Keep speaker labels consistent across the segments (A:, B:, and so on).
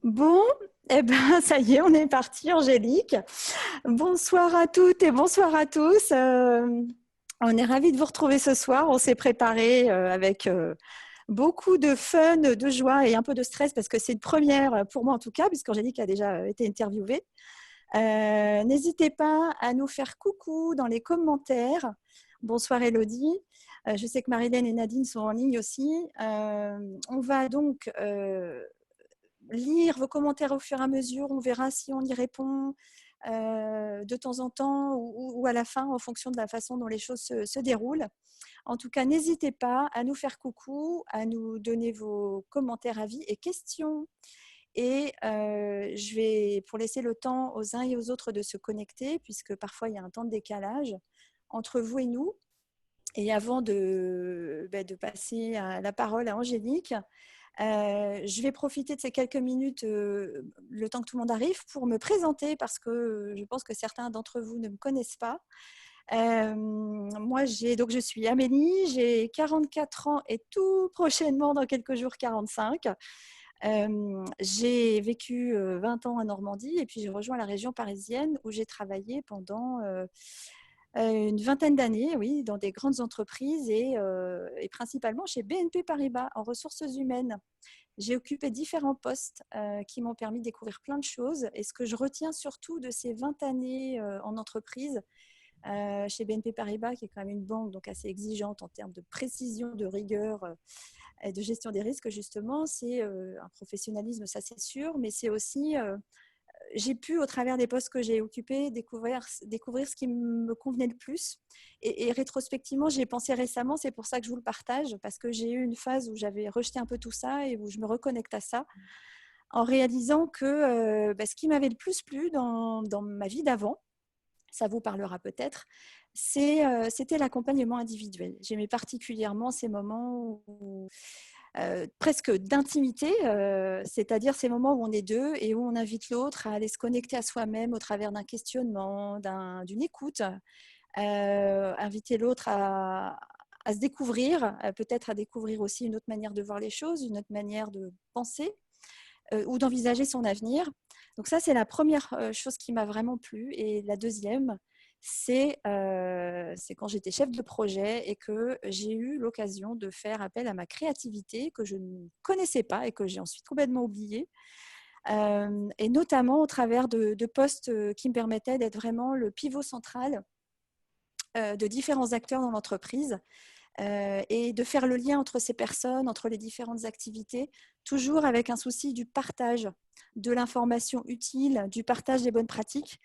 A: Bon, eh ben, ça y est, on est parti, Angélique. Bonsoir à toutes et bonsoir à tous. On est ravis de vous retrouver ce soir. On s'est préparé avec beaucoup de fun, de joie et un peu de stress parce que c'est une première pour moi en tout cas, puisqu'Angélique a déjà été interviewée. N'hésitez pas à nous faire coucou dans les commentaires. Bonsoir Elodie. Je sais que Marilène et Nadine sont en ligne aussi. On va donc lire vos commentaires au fur et à mesure. On verra si on y répond de temps en temps ou à la fin en fonction de la façon dont les choses se déroulent. En tout cas, n'hésitez pas à nous faire coucou, à nous donner vos commentaires, avis et questions. Et je vais, pour laisser le temps aux uns et aux autres de se connecter, puisque parfois il y a un temps de décalage entre vous et nous. Et avant de passer la parole à Angélique, je vais profiter de ces quelques minutes, le temps que tout le monde arrive, pour me présenter parce que je pense que certains d'entre vous ne me connaissent pas. Moi, donc je suis Amélie, j'ai 44 ans et tout prochainement, dans quelques jours, 45. J'ai vécu 20 ans en Normandie et puis j'ai rejoint la région parisienne où j'ai travaillé pendant une vingtaine d'années, oui, dans des grandes entreprises et principalement chez BNP Paribas en ressources humaines. J'ai occupé différents postes qui m'ont permis de découvrir plein de choses. Et ce que je retiens surtout de ces 20 années en entreprise, chez BNP Paribas, qui est quand même une banque donc assez exigeante en termes de précision, de rigueur et de gestion des risques, justement, c'est un professionnalisme, ça c'est sûr, mais c'est aussi j'ai pu, au travers des postes que j'ai occupés, découvrir ce qui me convenait le plus. Et rétrospectivement, j'y ai pensé récemment, c'est pour ça que je vous le partage, parce que j'ai eu une phase où j'avais rejeté un peu tout ça et où je me reconnecte à ça, en réalisant que ce qui m'avait le plus plu dans ma vie d'avant, ça vous parlera peut-être, c'était l'accompagnement individuel. J'aimais particulièrement ces moments où presque d'intimité, c'est-à-dire ces moments où on est deux et où on invite l'autre à aller se connecter à soi-même au travers d'un questionnement, d'une écoute, inviter l'autre à se découvrir, peut-être à découvrir aussi une autre manière de voir les choses, une autre manière de penser ou d'envisager son avenir. Donc ça, c'est la première chose qui m'a vraiment plu. Et la deuxième, c'est quand j'étais chef de projet et que j'ai eu l'occasion de faire appel à ma créativité que je ne connaissais pas et que j'ai ensuite complètement oubliée. Et notamment au travers de postes qui me permettaient d'être vraiment le pivot central de différents acteurs dans l'entreprise et de faire le lien entre ces personnes, entre les différentes activités, toujours avec un souci du partage de l'information utile, du partage des bonnes pratiques.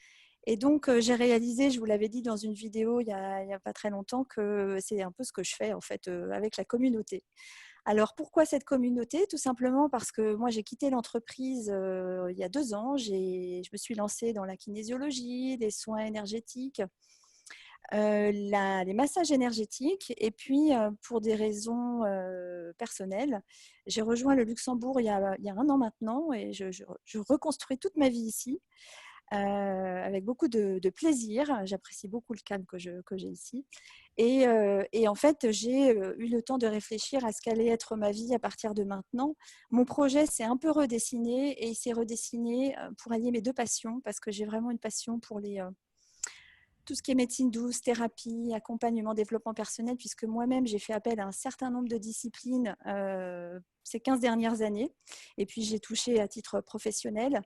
A: Et donc, j'ai réalisé, je vous l'avais dit dans une vidéo il y a pas très longtemps, que c'est un peu ce que je fais en fait avec la communauté. Alors, pourquoi cette communauté? Tout simplement parce que moi, j'ai quitté l'entreprise il y a 2 ans. Je me suis lancée dans la kinésiologie, les soins énergétiques, les massages énergétiques. Et puis, pour des raisons personnelles, j'ai rejoint le Luxembourg il y a 1 an maintenant et je reconstruis toute ma vie ici. Avec beaucoup de plaisir. J'apprécie beaucoup le calme que j'ai ici. Et en fait, j'ai eu le temps de réfléchir à ce qu'allait être ma vie à partir de maintenant. Mon projet s'est un peu redessiné et il s'est redessiné pour allier mes deux passions parce que j'ai vraiment une passion pour tout ce qui est médecine douce, thérapie, accompagnement, développement personnel, puisque moi-même, j'ai fait appel à un certain nombre de disciplines ces 15 dernières années. Et puis, j'ai touché à titre professionnel.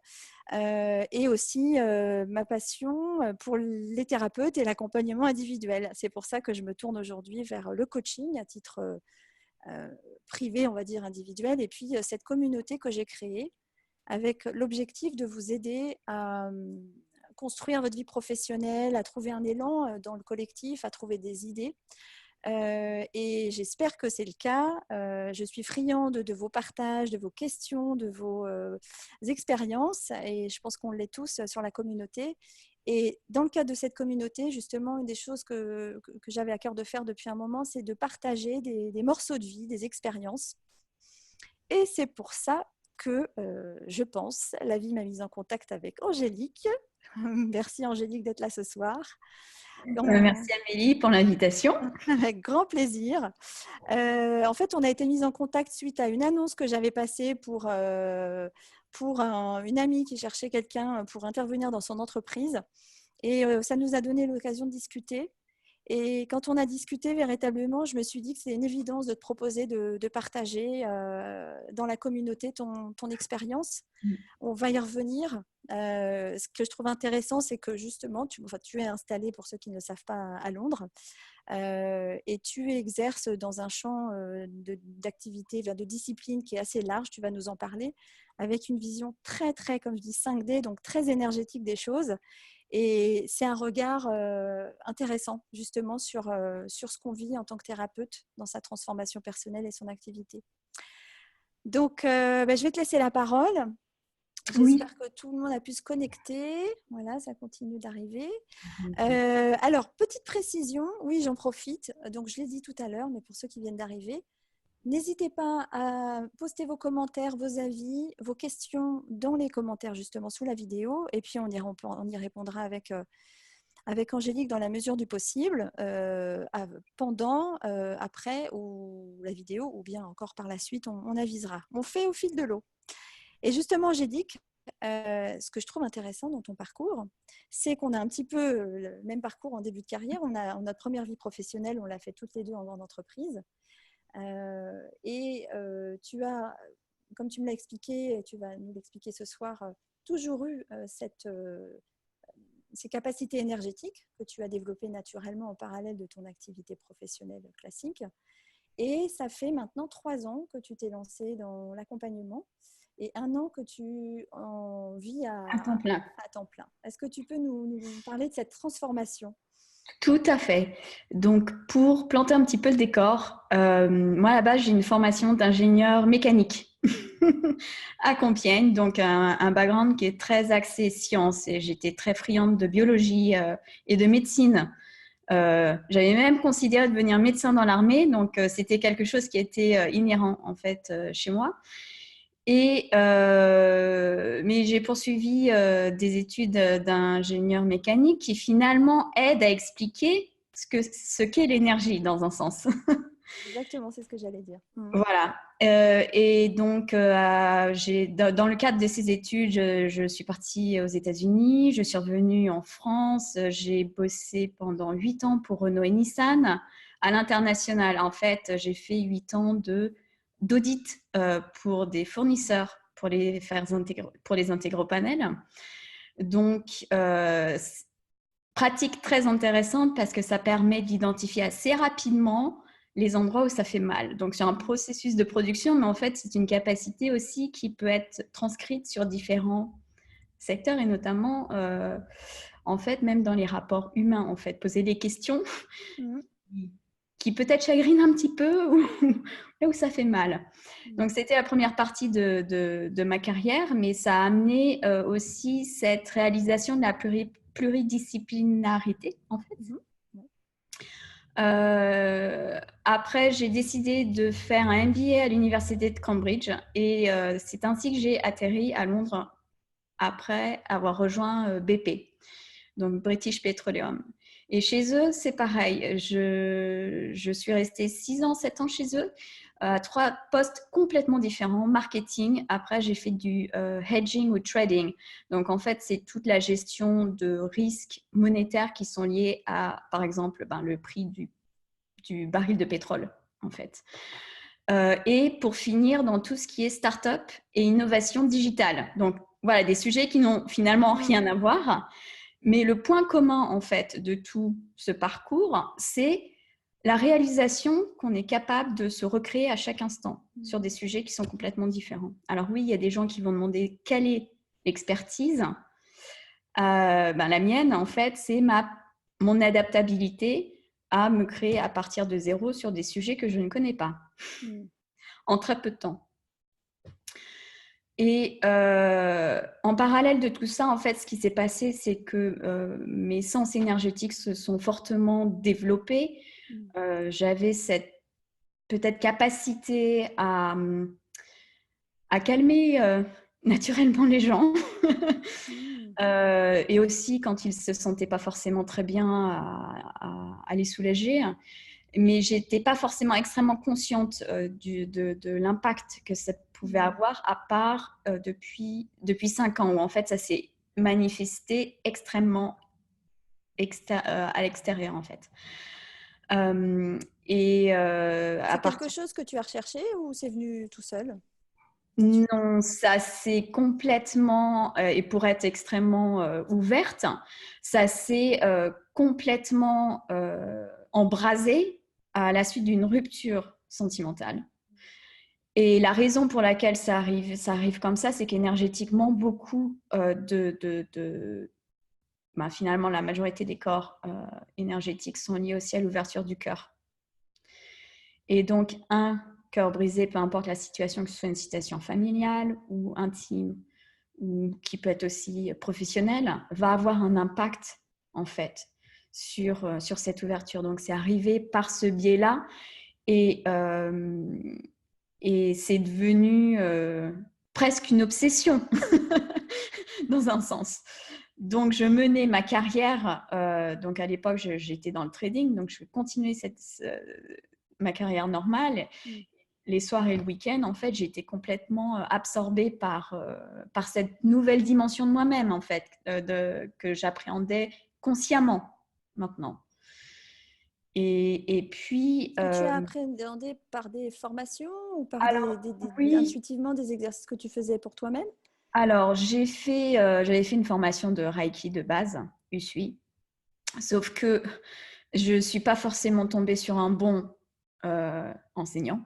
A: Et aussi ma passion pour les thérapeutes et l'accompagnement individuel. C'est pour ça que je me tourne aujourd'hui vers le coaching à titre privé, on va dire individuel. Et puis, cette communauté que j'ai créée avec l'objectif de vous aider à construire votre vie professionnelle, à trouver un élan dans le collectif, à trouver des idées. Et j'espère que c'est le cas. Je suis friande de vos partages, de vos questions, de vos expériences et je pense qu'on l'est tous sur la communauté. Et dans le cadre de cette communauté, justement, une des choses que j'avais à cœur de faire depuis un moment, c'est de partager des morceaux de vie, des expériences. Et c'est pour ça que je pense, la vie m'a mise en contact avec Angélique. Merci Angélique d'être là ce soir.
B: Merci Amélie pour l'invitation.
A: Avec grand plaisir. En fait, on a été mis en contact suite à une annonce que j'avais passée pour une amie qui cherchait quelqu'un pour intervenir dans son entreprise. Et ça nous a donné l'occasion de discuter. Et quand on a discuté véritablement, je me suis dit que c'est une évidence de te proposer de partager dans la communauté ton expérience. On va y revenir. Ce que je trouve intéressant, c'est que justement, tu es installé, pour ceux qui ne le savent pas, à Londres. Et tu exerces dans un champ d'activité, de discipline qui est assez large, tu vas nous en parler, avec une vision très, très, comme je dis, 5D, donc très énergétique des choses. Et c'est un regard intéressant, justement, sur ce qu'on vit en tant que thérapeute dans sa transformation personnelle et son activité. Donc, je vais te laisser la parole.
B: Oui.
A: J'espère que tout le monde a pu se connecter. Voilà, ça continue d'arriver. Alors, petite précision, oui, j'en profite. Donc, je l'ai dit tout à l'heure, mais pour ceux qui viennent d'arriver, n'hésitez pas à poster vos commentaires, vos avis, vos questions dans les commentaires justement sous la vidéo. Et puis, on y répondra avec Angélique dans la mesure du possible, pendant, après ou la vidéo, ou bien encore par la suite, on avisera. On fait au fil de l'eau. Et justement, Angélique, ce que je trouve intéressant dans ton parcours, c'est qu'on a un petit peu le même parcours en début de carrière. Notre première vie professionnelle, on l'a fait toutes les deux en grande entreprise. Tu as, comme tu me l'as expliqué, et tu vas nous l'expliquer ce soir, toujours eu ces capacités énergétiques que tu as développées naturellement en parallèle de ton activité professionnelle classique. Et ça fait maintenant 3 ans que tu t'es lancée dans l'accompagnement et 1 an que tu en vis
B: À temps plein.
A: à temps plein. Est-ce que tu peux nous parler de cette transformation ?
B: Tout à fait. Donc, pour planter un petit peu le décor, moi, à la base, j'ai une formation d'ingénieur mécanique à Compiègne, donc un background qui est très axé sciences. Et j'étais très friande de biologie et de médecine. J'avais même considéré devenir médecin dans l'armée, donc c'était quelque chose qui était inhérent, en fait, chez moi. Mais j'ai poursuivi des études d'ingénieur mécanique qui finalement aident à expliquer ce qu'est l'énergie dans un sens.
A: Exactement, c'est ce que j'allais dire.
B: Voilà. Et donc, dans le cadre de ces études, je suis partie aux États-Unis, je suis revenue en France, j'ai bossé pendant 8 ans pour Renault et Nissan à l'international. En fait, j'ai fait 8 ans d'audit pour des fournisseurs pour les intégrer au panel. Donc, pratique très intéressante parce que ça permet d'identifier assez rapidement les endroits où ça fait mal. Donc, c'est un processus de production, mais en fait, c'est une capacité aussi qui peut être transcrite sur différents secteurs et notamment, en fait, même dans les rapports humains, en fait, poser des questions qui peut-être chagrinent un petit peu ou là où ça fait mal. Donc, c'était la première partie de ma carrière, mais ça a amené aussi cette réalisation de la pluridisciplinarité, en fait. Après, j'ai décidé de faire un MBA à l'université de Cambridge et c'est ainsi que j'ai atterri à Londres après avoir rejoint BP, donc British Petroleum. Et chez eux, c'est pareil. Je suis restée 6 ans, 7 ans chez eux, à 3 postes complètement différents. Marketing, après j'ai fait du hedging ou trading. Donc en fait, c'est toute la gestion de risques monétaires qui sont liés à, par exemple, le prix du baril de pétrole, en fait. Et pour finir, dans tout ce qui est start-up et innovation digitale. Donc voilà, des sujets qui n'ont finalement rien à voir. Mais le point commun, en fait, de tout ce parcours, c'est la réalisation qu'on est capable de se recréer à chaque instant sur des sujets qui sont complètement différents. Alors oui, il y a des gens qui vont demander quelle est l'expertise. La mienne, en fait, c'est mon adaptabilité à me créer à partir de zéro sur des sujets que je ne connais pas, en très peu de temps. Et en parallèle de tout ça, en fait, ce qui s'est passé, c'est que mes sens énergétiques se sont fortement développés. J'avais cette peut-être capacité à calmer naturellement les gens. Et aussi quand ils ne se sentaient pas forcément très bien à les soulager. Mais je n'étais pas forcément extrêmement consciente de l'impact que ça pouvait avoir, à part depuis 5 ans, où en fait ça s'est manifesté extrêmement à l'extérieur en fait.
A: C'est quelque chose que tu as recherché ou c'est venu tout seul?
B: Non, ça s'est complètement, et pour être extrêmement ouverte, ça s'est complètement embrasé à la suite d'une rupture sentimentale. Et la raison pour laquelle ça arrive comme ça, c'est qu'énergétiquement, beaucoup finalement, la majorité des corps énergétiques sont liés aussi à l'ouverture du cœur. Et donc, un cœur brisé, peu importe la situation, que ce soit une situation familiale ou intime, ou qui peut être aussi professionnelle, va avoir un impact, en fait, sur cette ouverture. Donc, c'est arrivé par ce biais-là. Et c'est devenu presque une obsession, dans un sens. Donc, je menais ma carrière. Donc, à l'époque, j'étais dans le trading. Donc, je continuais ma carrière normale. Les soirs et le week-end, en fait, j'étais complètement absorbée par cette nouvelle dimension de moi-même, en fait, que j'appréhendais consciemment maintenant. Et puis...
A: Tu as appréhendé par des formations ou par
B: Oui.
A: intuitivement des exercices que tu faisais pour toi-même?
B: Alors, j'avais fait une formation de Reiki de base, Usui, sauf que je ne suis pas forcément tombée sur un bon enseignant.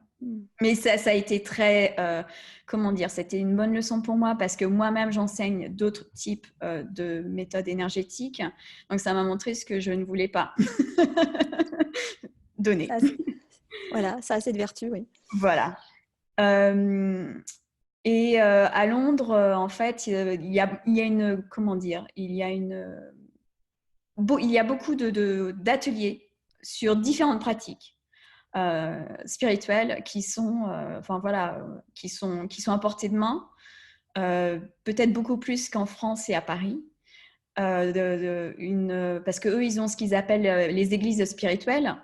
B: Mais ça a été très, comment dire, c'était une bonne leçon pour moi parce que moi-même, j'enseigne d'autres types de méthodes énergétiques. Donc, ça m'a montré ce que je ne voulais pas donner.
A: Voilà, ça a cette vertu, oui.
B: Voilà. Et à Londres, en fait, il y a une, comment dire, il y a beaucoup d'ateliers sur différentes pratiques spirituelles qui sont, qui sont à portée de main, peut-être beaucoup plus qu'en France et à Paris. Parce qu'eux, ils ont ce qu'ils appellent les églises spirituelles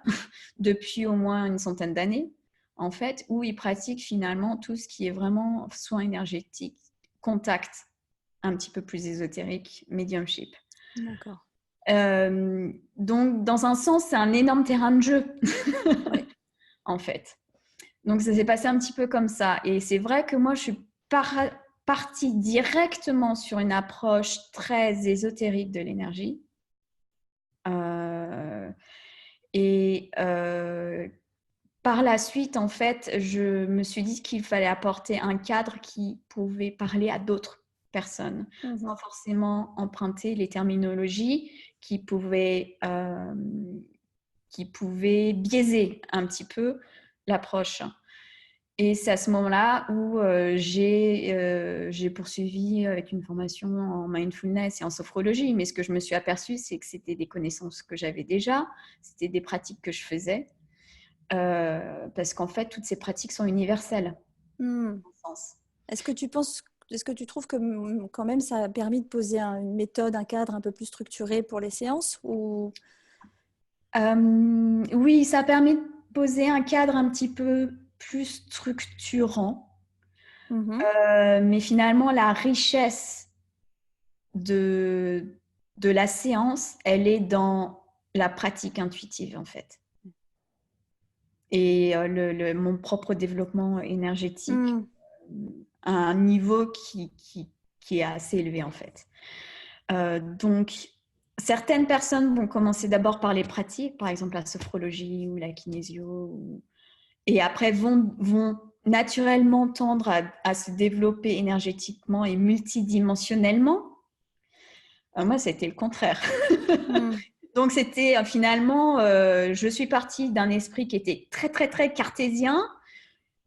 B: depuis au moins une centaine d'années, en fait, où ils pratiquent finalement tout ce qui est vraiment soin énergétique, contact un petit peu plus ésotérique, mediumship.
A: D'accord.
B: Donc, dans un sens, c'est un énorme terrain de jeu, ouais. En fait. Donc, ça s'est passé un petit peu comme ça. Et c'est vrai que moi, je suis partie directement sur une approche très ésotérique de l'énergie. Par la suite, en fait, je me suis dit qu'il fallait apporter un cadre qui pouvait parler à d'autres personnes, sans forcément emprunter les terminologies qui pouvaient biaiser un petit peu l'approche. Et c'est à ce moment-là où j'ai poursuivi avec une formation en mindfulness et en sophrologie. Mais ce que je me suis aperçue, c'est que c'était des connaissances que j'avais déjà, c'était des pratiques que je faisais. Parce qu'en fait, toutes ces pratiques sont universelles.
A: Est-ce que tu trouves que quand même ça a permis de poser une méthode, un cadre un peu plus structuré pour les séances ou...
B: Oui, ça a permis de poser un cadre un petit peu plus structurant. Mais finalement, la richesse de la séance, elle est dans la pratique intuitive, en fait. Et mon propre développement énergétique à un niveau qui est assez élevé, en fait. Donc, certaines personnes vont commencer d'abord par les pratiques, par exemple la sophrologie ou la kinésio, et après vont naturellement tendre à se développer énergétiquement et multidimensionnellement. Moi, c'était le contraire. Donc, c'était finalement, je suis partie d'un esprit qui était très, très, très cartésien.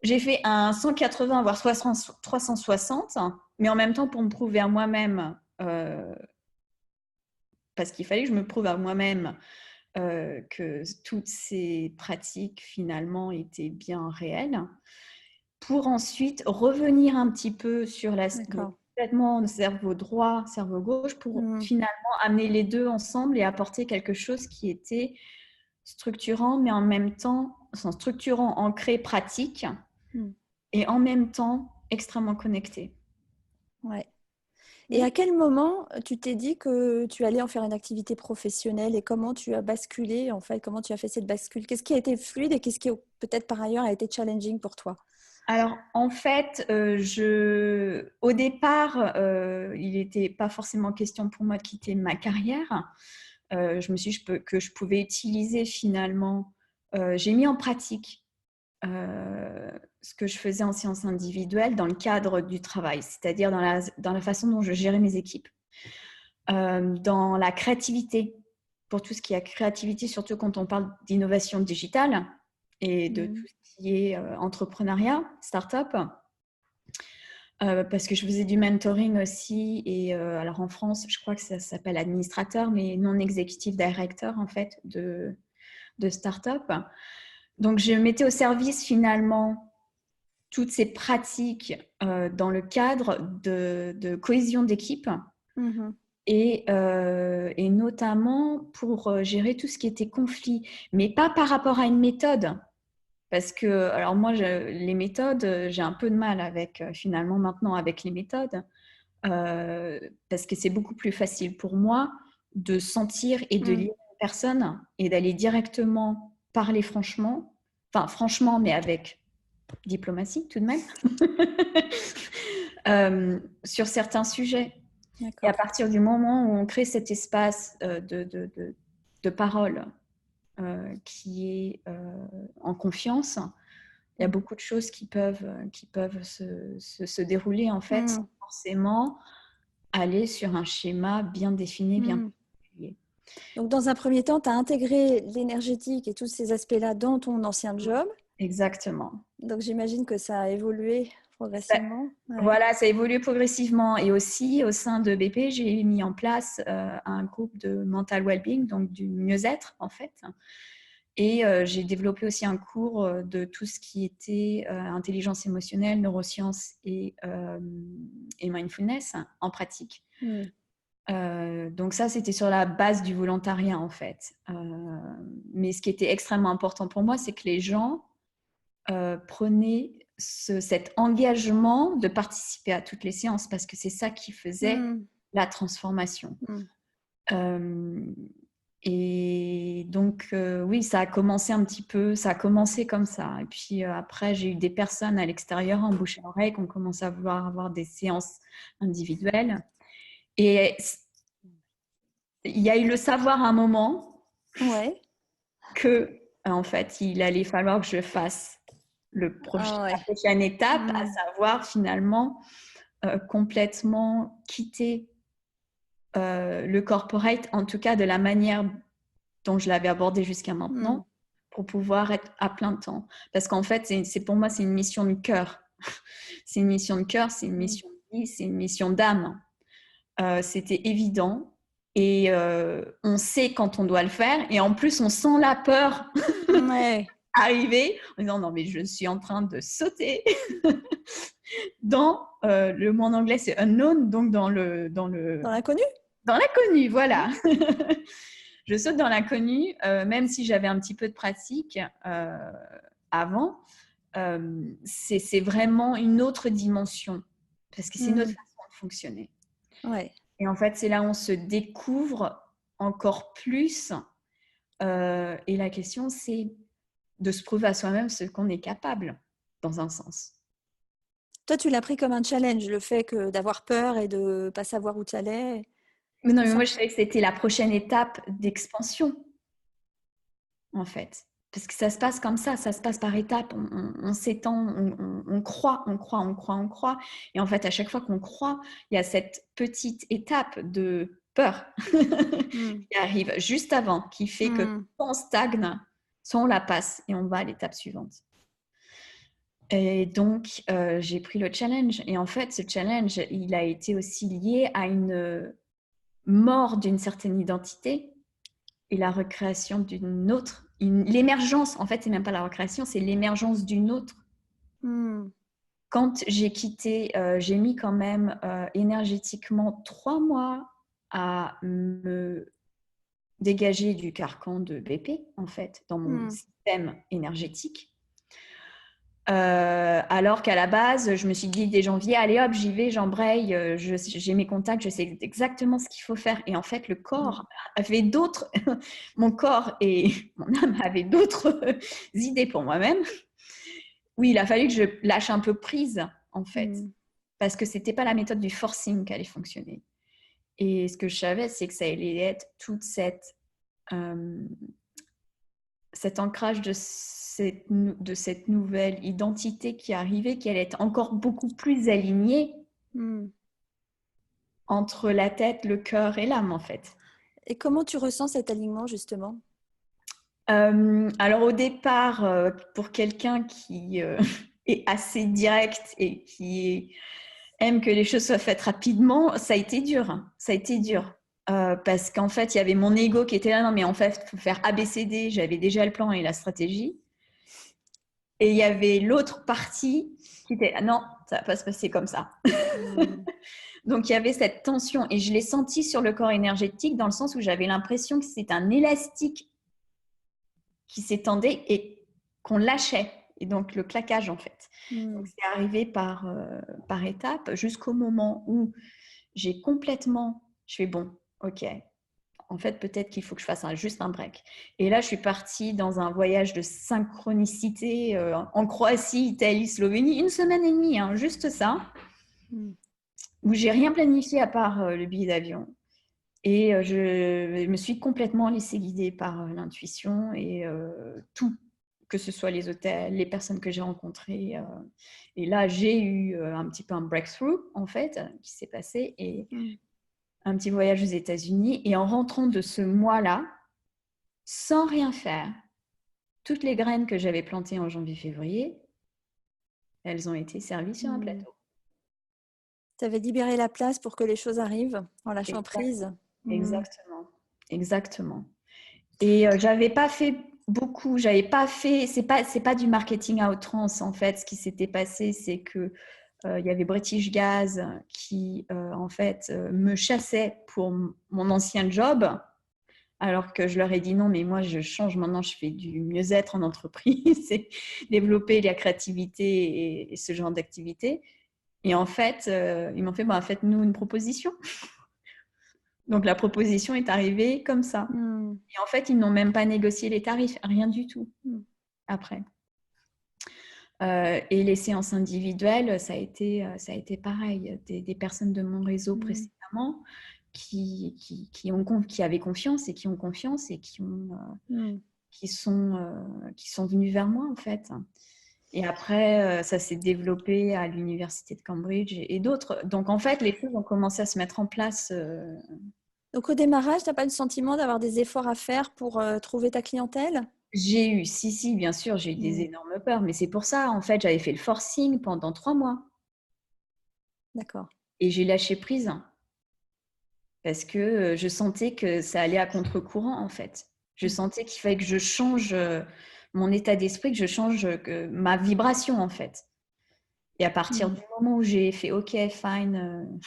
B: J'ai fait un 180, voire 360, mais en même temps pour me prouver à moi-même, parce qu'il fallait que je me prouve à moi-même que toutes ces pratiques finalement étaient bien réelles, pour ensuite revenir un petit peu sur l'aspect complètement cerveau droit, cerveau gauche pour finalement amener les deux ensemble et apporter quelque chose qui était structurant, mais en même temps, structurant, ancré, pratique et en même temps extrêmement connecté.
A: Ouais. Et à quel moment tu t'es dit que tu allais en faire une activité professionnelle et comment tu as basculé, en fait, comment tu as fait cette bascule? Qu'est-ce qui a été fluide et qu'est-ce qui peut-être par ailleurs a été challenging pour toi?
B: Alors, en fait, au départ, il n'était pas forcément question pour moi de quitter ma carrière. Je me suis dit que je pouvais utiliser finalement, j'ai mis en pratique ce que je faisais en séance individuelle dans le cadre du travail, c'est-à-dire dans la façon dont je gérais mes équipes, dans la créativité, pour tout ce qui est créativité, surtout quand on parle d'innovation digitale et de tout ce qui est entrepreneuriat, start-up. Parce que je faisais du mentoring aussi et alors en France, je crois que ça s'appelle administrateur, mais non executive director en fait de start-up. Donc je mettais au service finalement toutes ces pratiques dans le cadre de cohésion d'équipe et notamment pour gérer tout ce qui était conflit, mais pas par rapport à une méthode. Parce que, alors moi, les méthodes, j'ai un peu de mal avec, finalement, maintenant, avec les méthodes, parce que c'est beaucoup plus facile pour moi de sentir et de lire une personne et d'aller directement parler franchement, enfin, franchement, mais avec diplomatie tout de même, sur certains sujets. Et à partir du moment où on crée cet espace de parole qui est en confiance, il y a beaucoup de choses qui peuvent se dérouler en fait sans forcément aller sur un schéma bien défini, bien particulier.
A: Donc, dans un premier temps, tu as intégré l'énergétique et tous ces aspects-là dans ton ancien job.
B: Exactement.
A: Donc, j'imagine que ça a évolué progressivement.
B: Voilà, ça a évolué progressivement. Et aussi, au sein de BP, j'ai mis en place un groupe de mental well-being, donc du mieux-être en fait. Et j'ai développé aussi un cours de tout ce qui était intelligence émotionnelle, neurosciences et mindfulness en pratique. Donc ça, c'était sur la base du volontariat en fait. Mais ce qui était extrêmement important pour moi, c'est que les gens prenaient cet engagement de participer à toutes les séances parce que c'est ça qui faisait la transformation. Et donc, oui, ça a commencé un petit peu, ça a commencé comme ça. Et puis après, j'ai eu des personnes à l'extérieur, en bouche à oreille, qui ont commencé à vouloir avoir des séances individuelles. Et il y a eu le savoir à un moment que, en fait, il allait falloir que je fasse la prochaine étape, à savoir finalement complètement quitter le corporate, en tout cas de la manière dont je l'avais abordé jusqu'à maintenant, pour pouvoir être à plein temps. Parce qu'en fait, pour moi, c'est une mission de cœur. C'est une mission de cœur, c'est une mission de vie, c'est une mission d'âme. C'était évident. Et on sait quand on doit le faire. Et en plus, on sent la peur arriver en disant non, mais je suis en train de sauter dans le mot en anglais, c'est unknown, donc dans
A: l'inconnu.
B: Dans l'inconnu, voilà. Je saute dans l'inconnu, même si j'avais un petit peu de pratique avant. C'est vraiment une autre dimension parce que c'est une autre façon de fonctionner. Et en fait, c'est là où on se découvre encore plus. Et la question, c'est de se prouver à soi-même ce qu'on est capable, dans un sens.
A: Toi, tu l'as pris comme un challenge, le fait d'avoir peur et de ne pas savoir où tu allais.
B: Mais non, mais moi, je savais que c'était la prochaine étape d'expansion, en fait. Parce que ça se passe comme ça se passe par étapes. On s'étend, on croit. Et en fait, à chaque fois qu'on croit, il y a cette petite étape de peur qui arrive juste avant, qui fait que soit on stagne, soit on la passe et on va à l'étape suivante. Et donc, j'ai pris le challenge. Et en fait, ce challenge, il a été aussi lié à une mort d'une certaine identité et la recréation d'une autre. L'émergence, en fait, c'est même pas la recréation, c'est l'émergence d'une autre. quand j'ai quitté, j'ai mis quand même énergétiquement 3 mois à me dégager du carcan de BP, en fait, dans mon système énergétique. Alors qu'à la base, je me suis dit dès janvier, allez hop, j'y vais, j'embraye, j'ai mes contacts, je sais exactement ce qu'il faut faire. Et en fait, le corps avait d'autres, mon corps et mon âme avaient d'autres idées pour moi-même. Oui, il a fallu que je lâche un peu prise, en fait, parce que c'était pas la méthode du forcing qui allait fonctionner. Et ce que je savais, c'est que ça allait être toute cet ancrage de cette nouvelle identité qui arrivait, qui allait être encore beaucoup plus alignée entre la tête, le cœur et l'âme, en fait.
A: Et comment tu ressens cet alignement, justement?
B: Alors, au départ, pour quelqu'un qui est assez direct et qui aime que les choses soient faites rapidement, ça a été dur. Ça a été dur. Parce qu'en fait, il y avait mon ego qui était là. Non, mais en fait, il faut faire ABCD. J'avais déjà le plan et la stratégie. Et il y avait l'autre partie qui était non, ça va pas se passer comme ça. Donc, il y avait cette tension. Et je l'ai senti sur le corps énergétique dans le sens où j'avais l'impression que c'était un élastique qui s'étendait et qu'on lâchait. Et donc, le claquage, en fait. Donc, c'est arrivé par étapes jusqu'au moment où j'ai complètement... Je fais bon, ok. En fait, peut-être qu'il faut que je fasse juste un break. Et là, je suis partie dans un voyage de synchronicité en Croatie, Italie, Slovénie, 1 semaine et demie, hein, juste ça, où j'ai rien planifié à part le billet d'avion. Et je me suis complètement laissée guider par l'intuition et tout, que ce soit les hôtels, les personnes que j'ai rencontrées. Et là, j'ai eu un petit peu un breakthrough, en fait, qui s'est passé. Et un petit voyage aux États-Unis. Et en rentrant de ce mois-là, sans rien faire, toutes les graines que j'avais plantées en janvier-février, elles ont été servies sur un plateau.
A: Tu avais libéré la place pour que les choses arrivent en lâchant prise.
B: Exactement. Exactement. Et j'avais pas fait beaucoup, j'avais pas fait, c'est pas du marketing à outrance en fait. Ce qui s'était passé, c'est que il y avait British Gas qui en fait me chassait pour mon ancien job, alors que je leur ai dit non, mais moi je change maintenant, je fais du mieux-être en entreprise, c'est développer la créativité et ce genre d'activité. Et en fait, ils m'ont fait faites-nous une proposition. Donc, la proposition est arrivée comme ça. Et en fait, ils n'ont même pas négocié les tarifs, rien du tout après. Et les séances individuelles, ça a été pareil. Des personnes de mon réseau précédemment qui avaient confiance et qui ont confiance et qui sont venus vers moi, en fait. Et après, ça s'est développé à l'université de Cambridge et d'autres. Donc, en fait, les choses ont commencé à se mettre en place.
A: Donc, au démarrage, tu n'as pas le sentiment d'avoir des efforts à faire pour trouver ta clientèle?
B: J'ai eu, si, bien sûr, j'ai eu des énormes peurs. Mais c'est pour ça, en fait, j'avais fait le forcing pendant 3 mois.
A: D'accord.
B: Et j'ai lâché prise. Parce que je sentais que ça allait à contre-courant, en fait. Je sentais qu'il fallait que je change mon état d'esprit, que je change ma vibration, en fait. Et à partir du moment où j'ai fait OK, fine,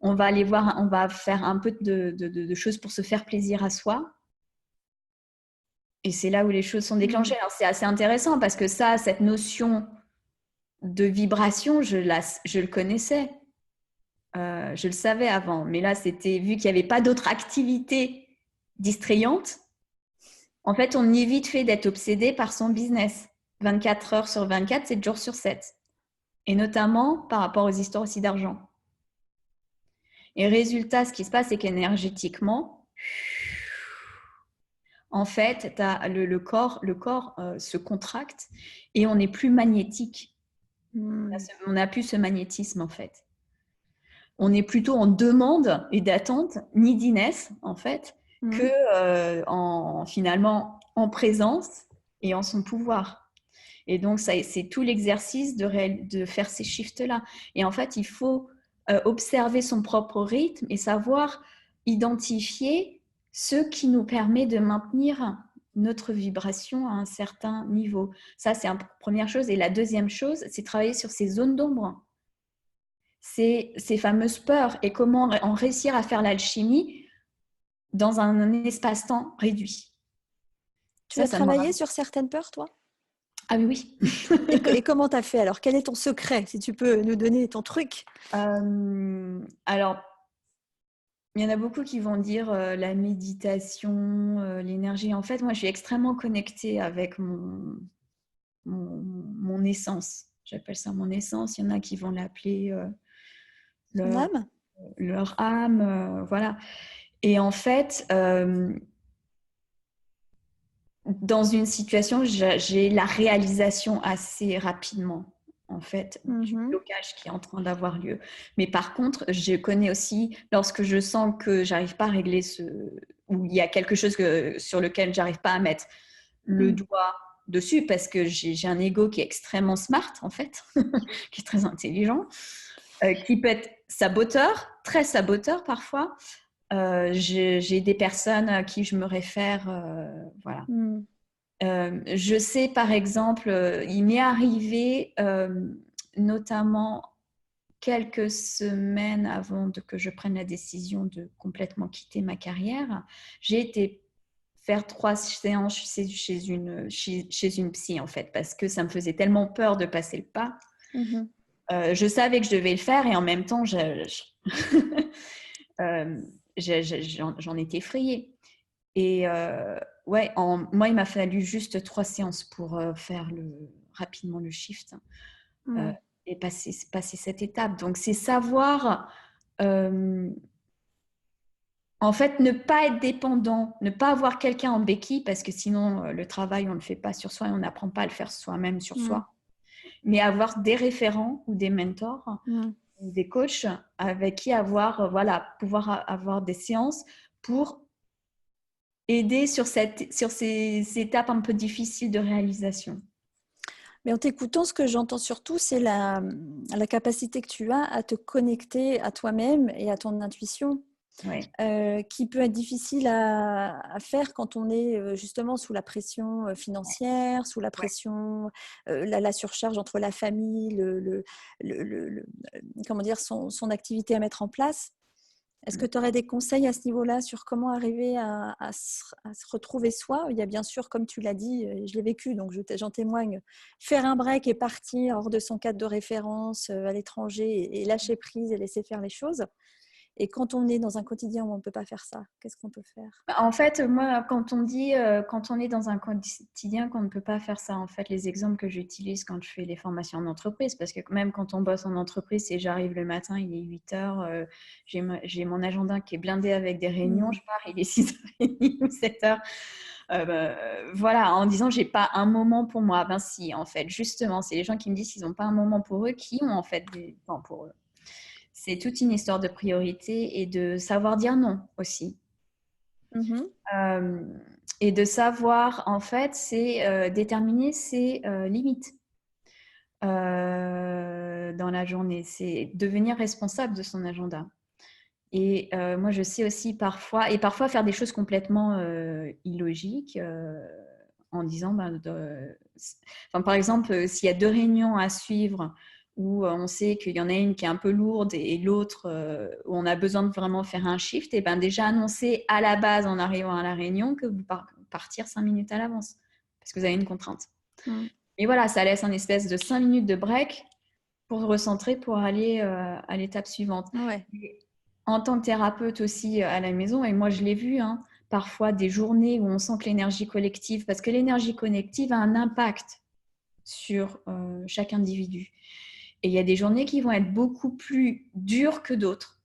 B: on va aller voir, on va faire un peu de choses pour se faire plaisir à soi. Et c'est là où les choses sont déclenchées. Alors, c'est assez intéressant parce que ça, cette notion de vibration, je le connaissais. Je le savais avant. Mais là, c'était vu qu'il n'y avait pas d'autres activités distrayantes. En fait, on est vite fait d'être obsédé par son business. 24 heures sur 24, 7 jours sur 7. Et notamment par rapport aux histoires aussi d'argent. Et résultat, ce qui se passe, c'est qu'énergétiquement, en fait, le corps se contracte et on n'est plus magnétique. On n'a plus ce magnétisme, en fait. On est plutôt en demande et d'attente, neediness, en fait, que finalement en présence et en son pouvoir. Et donc, c'est tout l'exercice de faire ces shifts-là. Et en fait, il faut observer son propre rythme et savoir identifier ce qui nous permet de maintenir notre vibration à un certain niveau. Ça, c'est la première chose. Et la deuxième chose, c'est travailler sur ces zones d'ombre, ces fameuses peurs et comment en réussir à faire l'alchimie dans un espace-temps réduit.
A: Tu as travaillé sur certaines peurs, toi?
B: Ah oui.
A: Et comment tu as fait alors? Quel est ton secret, si tu peux nous donner ton truc?
B: Alors, il y en a beaucoup qui vont dire la méditation, l'énergie. En fait, moi, je suis extrêmement connectée avec mon essence. J'appelle ça mon essence. Il y en a qui vont l'appeler
A: Ton âme?
B: leur âme. Voilà. Et en fait, dans une situation, j'ai la réalisation assez rapidement, en fait, du blocage qui est en train d'avoir lieu. Mais par contre, je connais aussi, lorsque je sens que j'arrive pas à régler ou il y a quelque chose sur lequel j'arrive pas à mettre le doigt dessus, parce que j'ai un ego qui est extrêmement smart, en fait, qui est très intelligent, qui peut être saboteur, très saboteur parfois. J'ai des personnes à qui je me réfère, voilà. Je sais, par exemple, il m'est arrivé, notamment quelques semaines avant que je prenne la décision de complètement quitter ma carrière, j'ai été faire 3 séances chez une psy, en fait, parce que ça me faisait tellement peur de passer le pas. Je savais que je devais le faire et en même temps, j'en étais effrayée. Et ouais, moi, il m'a fallu juste 3 séances pour faire rapidement le shift et passer cette étape. Donc, c'est savoir, en fait, ne pas être dépendant, ne pas avoir quelqu'un en béquille, parce que sinon, le travail, on ne le fait pas sur soi et on n'apprend pas à le faire soi-même sur soi. Mais avoir des référents ou des mentors, ou des coachs avec qui pouvoir avoir des séances pour aider sur ces étapes un peu difficiles de réalisation.
A: Mais en t'écoutant, ce que j'entends surtout, c'est la capacité que tu as à te connecter à toi-même et à ton intuition, qui peut être difficile à faire quand on est justement sous la pression financière, sous la pression, la surcharge entre la famille, comment dire, son activité à mettre en place. Est-ce que tu aurais des conseils à ce niveau-là sur comment arriver à se retrouver soi? Il y a bien sûr, comme tu l'as dit, je l'ai vécu, donc j'en témoigne, faire un break et partir hors de son cadre de référence à l'étranger et lâcher prise et laisser faire les choses. Et quand on est dans un quotidien où on ne peut pas faire ça, qu'est-ce qu'on peut faire?
B: En fait, moi, quand on dit quand on est dans un quotidien qu'on ne peut pas faire ça, en fait, les exemples que j'utilise quand je fais les formations en entreprise, parce que même quand on bosse en entreprise, et j'arrive le matin, il est 8h, j'ai mon agenda qui est blindé avec des réunions, je pars, il est 6h30 ou 7h. Voilà, en disant j'ai pas un moment pour moi. Ben si, en fait, justement, c'est les gens qui me disent qu'ils n'ont pas un moment pour eux qui ont en fait des temps pour eux. C'est toute une histoire de priorité et de savoir dire non aussi. Et de savoir, en fait, c'est déterminer ses limites dans la journée. C'est devenir responsable de son agenda. Et moi, je sais aussi parfois faire des choses complètement illogiques en disant, par exemple, s'il y a 2 réunions à suivre où on sait qu'il y en a une qui est un peu lourde et l'autre où on a besoin de vraiment faire un shift, et ben déjà annoncer à la base en arrivant à la réunion que vous partir 5 minutes à l'avance parce que vous avez une contrainte. Et voilà, ça laisse un espèce de 5 minutes de break pour se recentrer pour aller à l'étape suivante. En tant que thérapeute aussi à la maison, et moi je l'ai vu, parfois des journées où on sent que l'énergie collective, parce que l'énergie collective a un impact sur chaque individu. Et il y a des journées qui vont être beaucoup plus dures que d'autres.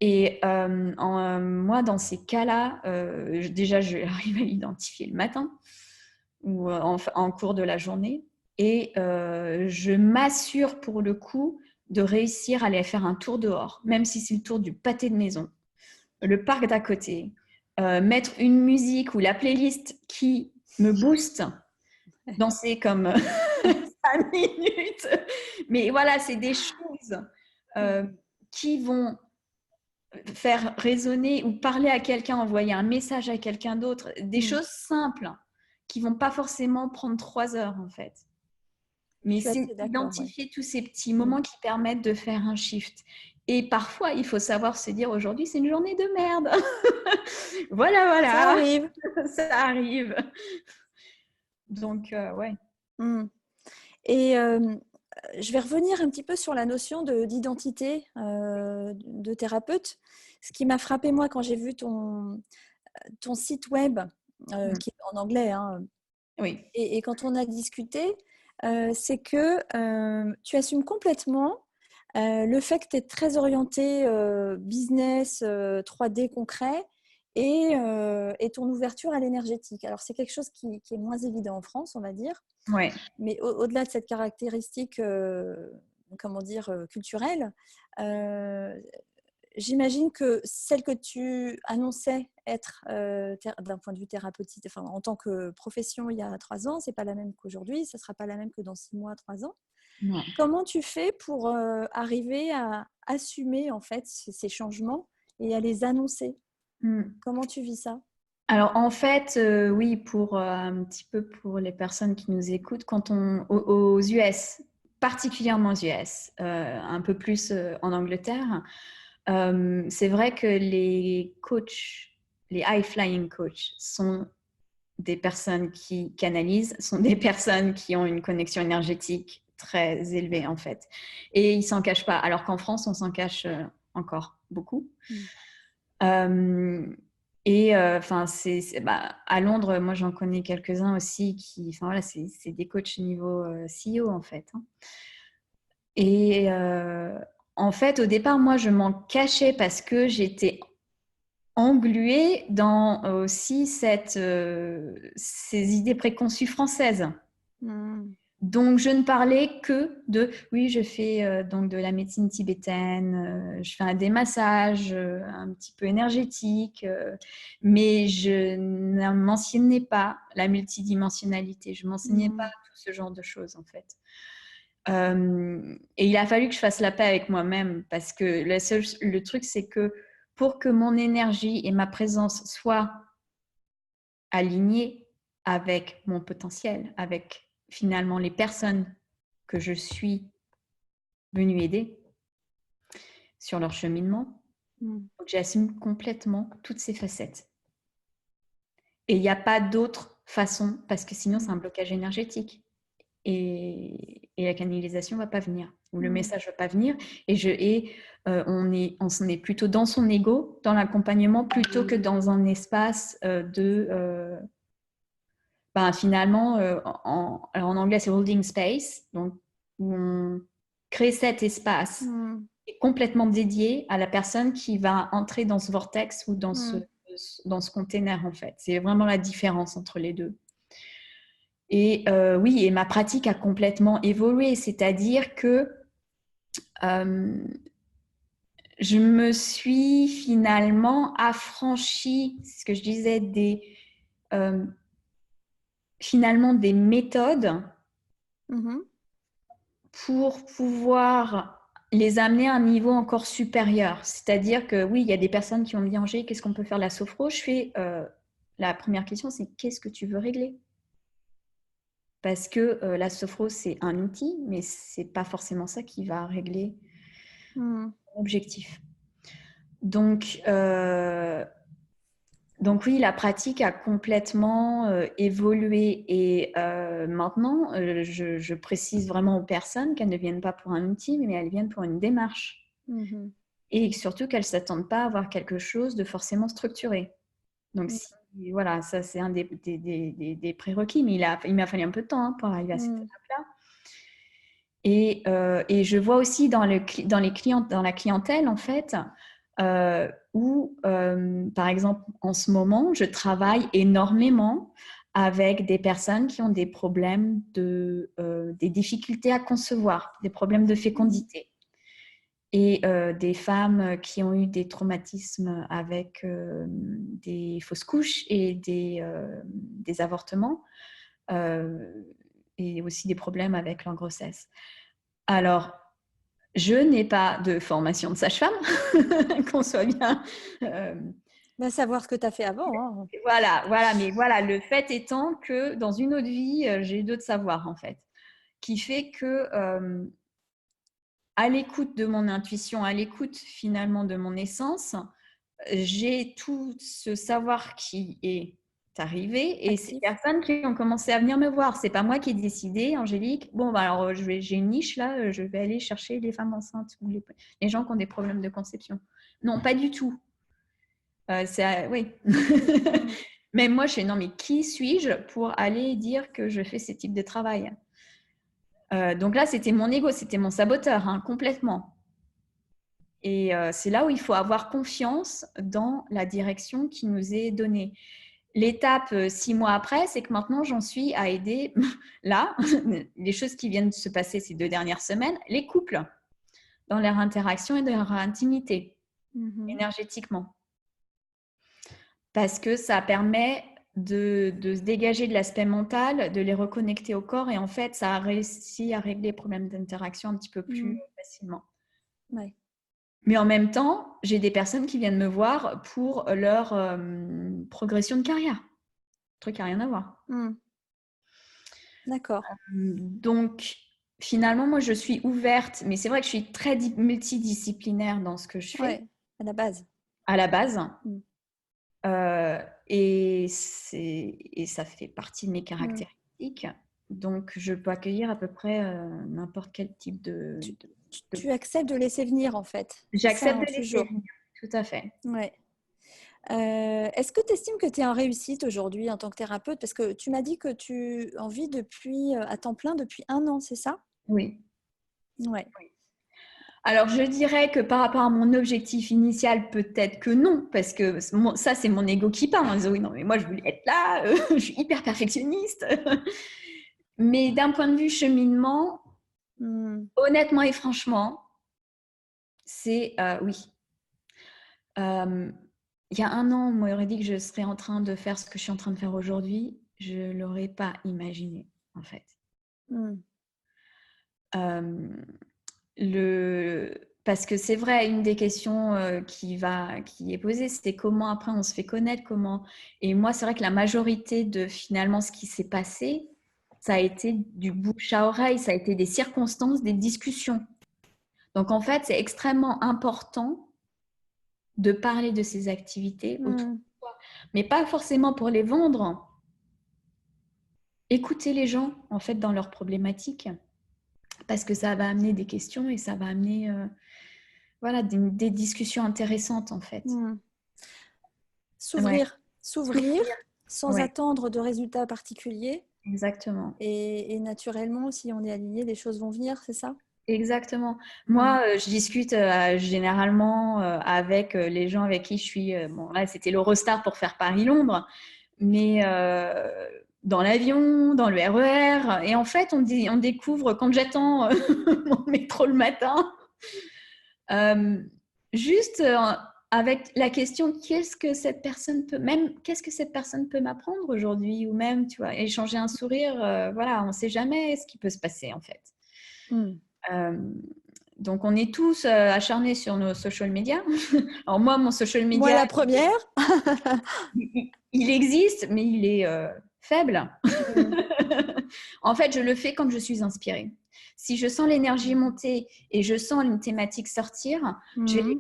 B: Et moi, dans ces cas-là, déjà, j'arrive à l'identifier le matin ou en cours de la journée. Et je m'assure pour le coup de réussir à aller faire un tour dehors, même si c'est le tour du pâté de maison, le parc d'à côté, mettre une musique ou la playlist qui me booste, danser comme 5 minutes. Mais voilà, c'est des choses qui vont faire résonner ou parler à quelqu'un, envoyer un message à quelqu'un d'autre, des choses simples qui vont pas forcément prendre 3 heures en fait. Mais
A: Je suis
B: c'est
A: assez d'accord, ouais.
B: identifier tous ces petits moments qui permettent de faire un shift. Et parfois, il faut savoir se dire aujourd'hui, c'est une journée de merde.
A: Ça
B: Voilà,
A: arrive.
B: ça arrive. Donc, ouais.
A: Et je vais revenir un petit peu sur la notion d'identité de thérapeute. Ce qui m'a frappé, moi, quand j'ai vu ton site web, qui est en anglais, hein,
B: Oui.
A: et quand on a discuté, c'est que tu assumes complètement le fait que tu es très orienté business, 3D concret, et ton ouverture à l'énergétique. Alors, c'est quelque chose qui est moins évident en France, on va dire.
B: Ouais.
A: Mais au-delà de cette caractéristique, comment dire, culturelle, j'imagine que celle que tu annonçais être d'un point de vue thérapeutique, enfin, en tant que profession il y a 3 ans, c'est pas la même qu'aujourd'hui, ça sera pas la même que dans 6 mois, 3 ans.
B: Ouais.
A: Comment tu fais pour arriver à assumer en fait ces changements et à les annoncer? Comment tu vis ça?
B: Alors en fait, oui, pour un petit peu pour les personnes qui nous écoutent, quand aux US, particulièrement aux US, un peu plus en Angleterre, c'est vrai que les coachs, les high-flying coachs, sont des personnes qui canalisent, sont des personnes qui ont une connexion énergétique très élevée en fait. Et ils s'en cachent pas, alors qu'en France, on s'en cache encore beaucoup. Et enfin, à Londres, moi j'en connais quelques-uns aussi qui, enfin voilà, c'est des coachs niveau CEO en fait. Hein. Et en fait, au départ, moi je m'en cachais parce que j'étais engluée dans aussi ces idées préconçues françaises. Donc, je ne parlais que de, oui, je fais donc de la médecine tibétaine, je fais des massages un petit peu énergétiques, mais je ne mentionnais pas la multidimensionnalité, je ne mentionnais pas tout ce genre de choses en fait. Et il a fallu que je fasse la paix avec moi-même parce que le truc, c'est que pour que mon énergie et ma présence soient alignées avec mon potentiel, avec finalement les personnes que je suis venue aider sur leur cheminement. Donc, j'assume complètement toutes ces facettes. Et il n'y a pas d'autre façon, parce que sinon, c'est un blocage énergétique. Et la canalisation ne va pas venir, ou le message ne va pas venir. On est plutôt dans son ego, dans l'accompagnement, plutôt que dans un espace finalement, en anglais, c'est holding space, donc où on crée cet espace complètement dédié à la personne qui va entrer dans ce vortex ou dans ce container, en fait. C'est vraiment la différence entre les deux. Et oui, et ma pratique a complètement évolué, c'est-à-dire que je me suis finalement affranchie, c'est ce que je disais, finalement des méthodes pour pouvoir les amener à un niveau encore supérieur. C'est-à-dire que oui, il y a des personnes qui ont me dit, Angé, qu'est-ce qu'on peut faire la sophro? Je fais, la première question, c'est qu'est-ce que tu veux régler? Parce que la sophro, c'est un outil, mais ce n'est pas forcément ça qui va régler l'objectif. Donc oui, la pratique a complètement évolué. Et maintenant, je précise vraiment aux personnes qu'elles ne viennent pas pour un outil, mais elles viennent pour une démarche. Et surtout qu'elles ne s'attendent pas à avoir quelque chose de forcément structuré. Donc, voilà, ça c'est un des prérequis, mais il m'a fallu un peu de temps pour arriver à cette étape-là. Et je vois aussi dans la clientèle, en fait, où, par exemple, en ce moment, je travaille énormément avec des personnes qui ont des problèmes des difficultés à concevoir, des problèmes de fécondité. Et des femmes qui ont eu des traumatismes avec des fausses couches et des avortements, et aussi des problèmes avec leur grossesse. Alors, je n'ai pas de formation de sage-femme, qu'on soit bien.
A: Va savoir ce que tu as fait avant. Hein.
B: Voilà, mais voilà, le fait étant que dans une autre vie, j'ai eu d'autres savoirs en fait, qui fait que à l'écoute de mon intuition, à l'écoute finalement de mon essence, j'ai tout ce savoir qui est arrivé et ces
A: Actif.
B: personnes qui ont commencé à venir me voir. C'est pas moi qui ai décidé, Angélique. Bon, bah alors j'ai une niche là, je vais aller chercher les femmes enceintes ou les gens qui ont des problèmes de conception. Non, pas du tout. Oui. Mais moi, je fais non, mais qui suis-je pour aller dire que je fais ce type de travail? Donc là, c'était mon ego, c'était mon saboteur, hein, complètement. Et c'est là où il faut avoir confiance dans la direction qui nous est donnée. L'étape 6 mois après, c'est que maintenant, j'en suis à aider, là, les choses qui viennent de se passer ces 2 dernières semaines, les couples, dans leur interaction et dans leur intimité, énergétiquement. Parce que ça permet de se dégager de l'aspect mental, de les reconnecter au corps et en fait, ça a réussi à régler les problèmes d'interaction un petit peu plus facilement.
A: Ouais.
B: Mais en même temps, j'ai des personnes qui viennent me voir pour leur progression de carrière. Un truc qui n'a rien à voir.
A: D'accord.
B: Donc, finalement, moi, je suis ouverte, mais c'est vrai que je suis très multidisciplinaire dans ce que je fais.
A: Ouais, à la base.
B: À la base. Et ça fait partie de mes caractéristiques. Donc, je peux accueillir à peu près n'importe quel type de...
A: Tu acceptes de laisser venir, en fait.
B: J'accepte
A: Ça,
B: de laisser
A: toujours.
B: venir, tout à fait.
A: Ouais. Est-ce que tu estimes que tu es en réussite aujourd'hui en tant que thérapeute? Parce que tu m'as dit que tu en vis depuis, à temps plein depuis 1 an, c'est ça?
B: Oui.
A: Ouais.
B: Alors, je dirais que par rapport à mon objectif initial, peut-être que non, parce que ça, c'est mon ego qui parle. En disant, oui, non, mais moi, je voulais être là, je suis hyper perfectionniste. Mais d'un point de vue cheminement, honnêtement et franchement, c'est oui. Il y a 1 an, on m'aurait dit que je serais en train de faire ce que je suis en train de faire aujourd'hui. Je ne l'aurais pas imaginé, en fait. Parce que c'est vrai, une des questions qui est posée, c'est comment après on se fait connaître, comment. Et moi, c'est vrai que la majorité de finalement ce qui s'est passé, ça a été du bouche à oreille, ça a été des circonstances, des discussions. Donc en fait, c'est extrêmement important de parler de ces activités autour de toi, mais pas forcément pour les vendre. Écouter les gens en fait dans leurs problématiques, parce que ça va amener des questions et ça va amener voilà, des discussions intéressantes en fait.
A: S'ouvrir sans
B: ouais.
A: attendre de résultats particuliers.
B: Exactement.
A: Et naturellement, si on est aligné, les choses vont venir, c'est ça?
B: Exactement. Moi, je discute généralement avec les gens avec qui je suis. Bon, là, c'était l'Eurostar pour faire Paris-Londres, mais dans l'avion, dans le RER. Et en fait, on découvre quand j'attends mon métro le matin, juste avec la question qu'est-ce que cette personne peut m'apprendre aujourd'hui, ou même, tu vois, échanger un sourire. Voilà, on ne sait jamais ce qui peut se passer en fait. Donc, on est tous acharnés sur nos social media. Alors, moi, mon social media...
A: Moi, la première.
B: il existe, mais il est faible. En fait, je le fais quand je suis inspirée. Si je sens l'énergie monter et je sens une thématique sortir, je vais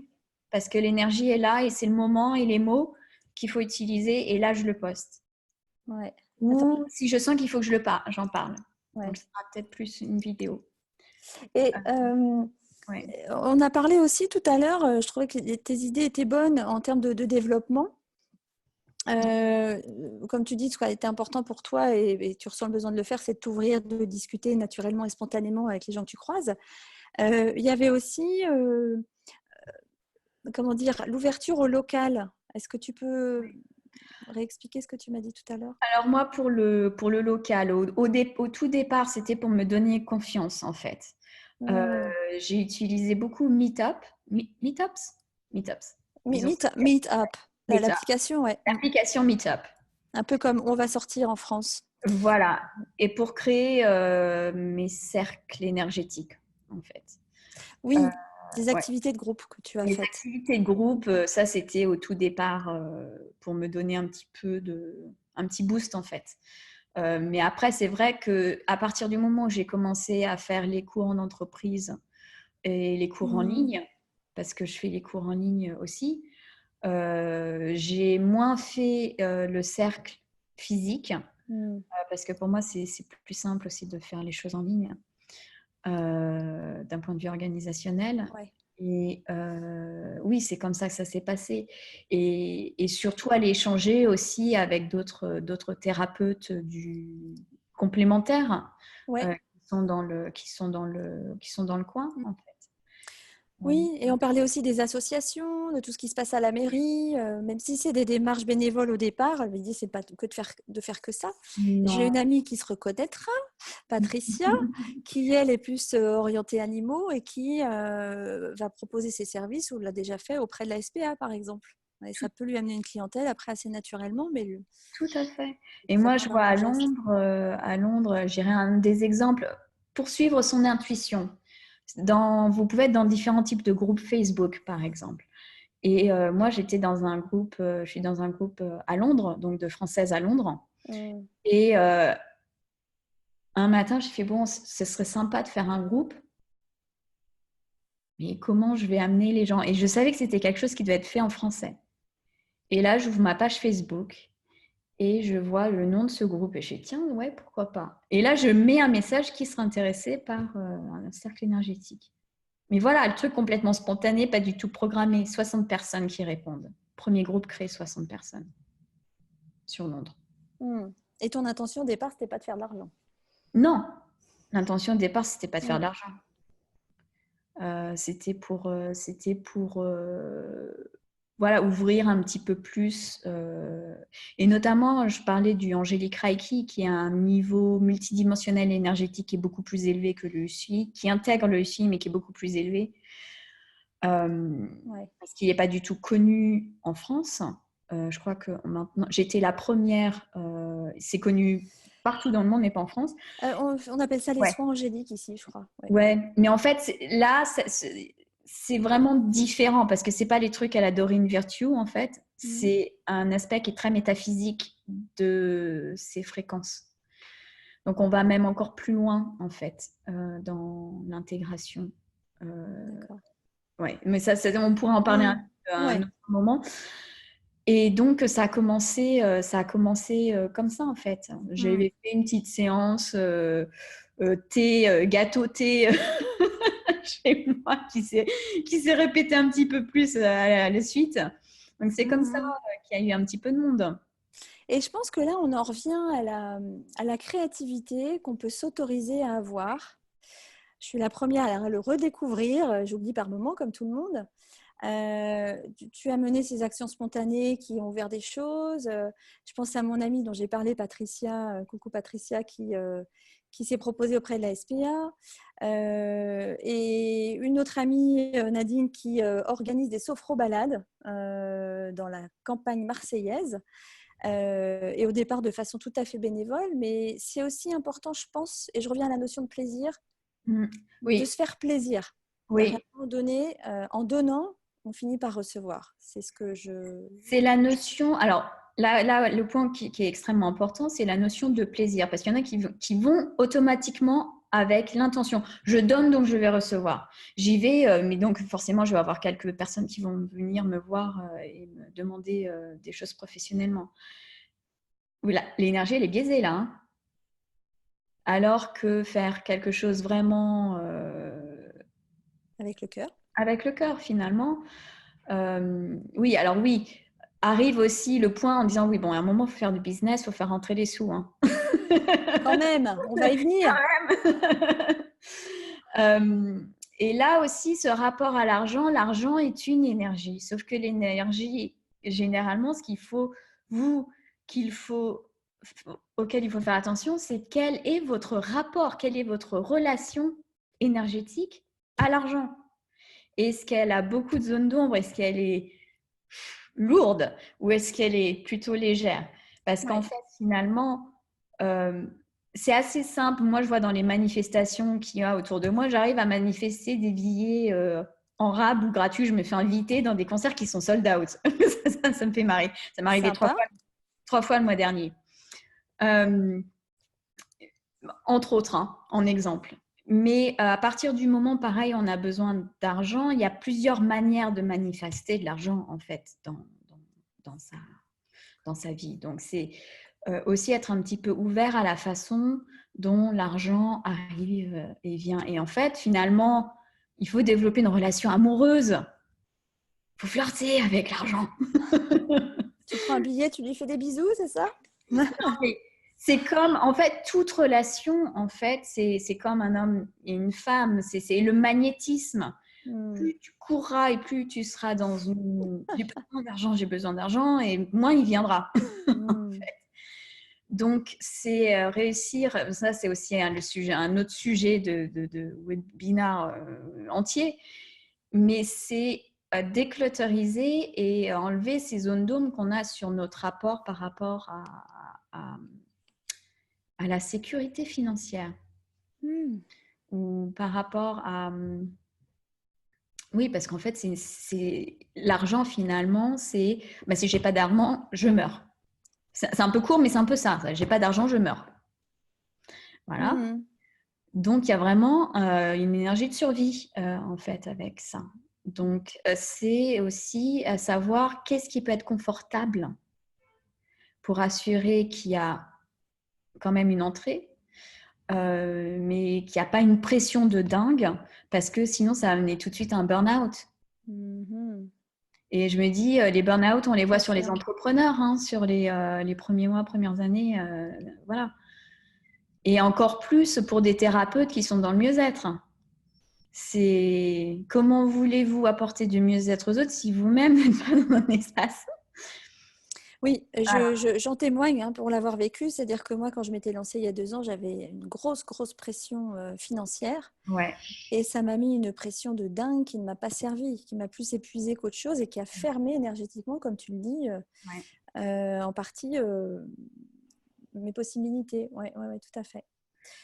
B: parce que l'énergie est là et c'est le moment et les mots qu'il faut utiliser et là, je le poste.
A: Ouais.
B: Ou si je sens qu'il faut que j'en parle.
A: Ouais.
B: Donc, ça sera peut-être plus une vidéo.
A: Et on a parlé aussi tout à l'heure, je trouvais que tes idées étaient bonnes en termes de développement. Comme tu dis, ce qui a été important pour toi et tu ressens le besoin de le faire, c'est de t'ouvrir, de discuter naturellement et spontanément avec les gens que tu croises. Il y avait aussi, comment dire, l'ouverture au local. Est-ce que tu peux réexpliquer ce que tu m'as dit tout à l'heure?
B: Alors moi, pour le local, au tout départ, c'était pour me donner confiance en fait. J'ai utilisé beaucoup Meetup. Meetups.
A: Meetup. L'application, ouais.
B: L'application Meetup.
A: Un peu comme On va sortir en France.
B: Voilà. Et pour créer mes cercles énergétiques, en fait.
A: Oui, Des activités de groupe que tu as
B: Les
A: faites.
B: activités de groupe, ça c'était au tout départ pour me donner un petit boost en fait. Mais après, c'est vrai qu'à partir du moment où j'ai commencé à faire les cours en entreprise et les cours en ligne, parce que je fais les cours en ligne aussi, j'ai moins fait le cercle physique, parce que pour moi, c'est plus simple aussi de faire les choses en ligne d'un point de vue organisationnel.
A: Ouais.
B: Et oui, c'est comme ça que ça s'est passé. Et surtout aller échanger aussi avec d'autres thérapeutes complémentaires
A: Ouais.
B: qui sont dans le coin, en fait. Donc,
A: Oui, et on parlait aussi des associations, de tout ce qui se passe à la mairie, même si c'est des démarches bénévoles au départ. L'idée, c'est pas que de faire que ça. J'ai
B: non.
A: une amie qui se reconnaîtra, Patricia, qui elle est plus orientée animaux et qui va proposer ses services ou l'a déjà fait auprès de la SPA, par exemple. Et ça peut lui amener une clientèle après assez naturellement, mais
B: Tout à fait. Et
A: ça
B: moi, je
A: demande un
B: vois
A: peu de geste.
B: À Londres, j'irai un des exemples, poursuivre son intuition. Vous pouvez être dans différents types de groupes Facebook, par exemple. Et moi, j'étais dans un groupe, je suis dans un groupe à Londres, donc de Françaises à Londres. Et un matin, j'ai fait, bon, ce serait sympa de faire un groupe, mais comment je vais amener les gens? Et je savais que c'était quelque chose qui devait être fait en français. Et là, j'ouvre ma page Facebook et je vois le nom de ce groupe. Et je dis, tiens, ouais, pourquoi pas? Et là, je mets un message qui sera intéressé par un cercle énergétique. Mais voilà, le truc complètement spontané, pas du tout programmé. 60 personnes qui répondent. Premier groupe créé, 60 personnes sur Londres.
A: Et ton intention au départ, c'était pas de faire de l'argent?
B: Non, l'intention au départ, c'était pas de faire de l'argent. C'était pour voilà, ouvrir un petit peu plus. Et notamment, je parlais du Angélique Reiki, qui a un niveau multidimensionnel et énergétique qui est beaucoup plus élevé que le UCI, qui intègre le UCI, mais qui est beaucoup plus élevé. Parce qu'il n'est pas du tout connu en France. Je crois que maintenant, j'étais la première. C'est connu partout dans le monde, mais pas en France.
A: On appelle ça les soins angéliques ici, je crois.
B: Ouais, mais en fait, là, c'est vraiment différent parce que c'est pas les trucs à la Doreen Virtue, en fait. C'est un aspect qui est très métaphysique de ces fréquences. Donc, on va même encore plus loin, en fait, dans l'intégration.
A: D'accord.
B: Ouais, mais ça, on pourrait en parler un autre moment. Et donc, ça a commencé comme ça, en fait. J'avais fait une petite séance gâteau thé chez moi qui s'est répété un petit peu plus à la suite. Donc, c'est comme ça qu'il y a eu un petit peu de monde.
A: Et je pense que là, on en revient à la créativité qu'on peut s'autoriser à avoir. Je suis la première à le redécouvrir. J'oublie par moments, comme tout le monde. Tu as mené ces actions spontanées qui ont ouvert des choses. Je pense à mon amie dont j'ai parlé, Patricia, coucou Patricia, qui s'est proposée auprès de la SPA. Et une autre amie, Nadine, qui organise des sophro-balades dans la campagne marseillaise. Et au départ de façon tout à fait bénévole, mais c'est aussi important, je pense, et je reviens à la notion de plaisir, de se faire plaisir.
B: Oui.
A: À un moment donné, en donnant, on finit par recevoir. C'est ce que
B: C'est la notion. Alors là, le point qui est extrêmement important, c'est la notion de plaisir, parce qu'il y en a qui vont automatiquement avec l'intention. Je donne, donc je vais recevoir. J'y vais, mais donc forcément, je vais avoir quelques personnes qui vont venir me voir et me demander des choses professionnellement. Oui, l'énergie, elle est biaisée là. Hein. Alors que faire quelque chose vraiment
A: avec le cœur.
B: Avec le cœur, finalement. Oui, alors oui, arrive aussi le point en disant, oui, bon, à un moment, il faut faire du business, il faut faire rentrer les sous. Hein.
A: Quand même, on va y venir.
B: Et là aussi, ce rapport à l'argent est une énergie. Sauf que l'énergie, généralement, auquel il faut faire attention, c'est quel est votre rapport, quelle est votre relation énergétique à l'argent. Est-ce qu'elle a beaucoup de zones d'ombre? Est-ce qu'elle est lourde ou est-ce qu'elle est plutôt légère? Parce qu'en fait, finalement, c'est assez simple. Moi, je vois dans les manifestations qu'il y a autour de moi, j'arrive à manifester des billets en rab ou gratuit, je me fais inviter dans des concerts qui sont sold out. Ça me fait marrer. Ça m'est arrivé
A: Sympa.
B: 3 fois le mois dernier. Entre autres, hein, en exemple. Mais à partir du moment, pareil, on a besoin d'argent, il y a plusieurs manières de manifester de l'argent, en fait, dans sa vie. Donc, c'est aussi être un petit peu ouvert à la façon dont l'argent arrive et vient. Et en fait, finalement, il faut développer une relation amoureuse. Il faut flirter avec l'argent.
A: Tu prends un billet, tu lui fais des bisous, c'est ça?
B: C'est comme, en fait, toute relation, en fait, c'est comme un homme et une femme. C'est le magnétisme. Plus tu courras et plus tu seras dans une... J'ai besoin d'argent, et moins il viendra. En fait. Donc, c'est réussir, ça c'est aussi un autre sujet de webinaire entier, mais c'est décluttériser et enlever ces zones d'ombre qu'on a sur notre rapport par rapport à la sécurité financière ou par rapport à... Oui, parce qu'en fait, c'est l'argent finalement, c'est si j'ai pas d'argent, je meurs. C'est un peu court, mais c'est un peu ça. J'ai pas d'argent, je meurs. Voilà. Donc, il y a vraiment une énergie de survie, en fait, avec ça. Donc, c'est aussi à savoir qu'est-ce qui peut être confortable pour assurer qu'il y a quand même une entrée, mais qu'il n'y a pas une pression de dingue, parce que sinon, ça va amener tout de suite à un burn-out. Et je me dis, les burn-out, on les voit sur les entrepreneurs, hein, sur les premiers mois, premières années. Voilà. Et encore plus pour des thérapeutes qui sont dans le mieux-être. C'est comment voulez-vous apporter du mieux-être aux autres si vous-même n'êtes pas dans un espace?
A: Oui, j'en témoigne hein, pour l'avoir vécu. C'est-à-dire que moi, quand je m'étais lancée il y a 2 ans, j'avais une grosse pression financière.
B: Ouais.
A: Et ça m'a mis une pression de dingue qui ne m'a pas servi, qui m'a plus épuisée qu'autre chose et qui a fermé énergétiquement, comme tu le dis, en partie mes possibilités. Oui, tout à fait.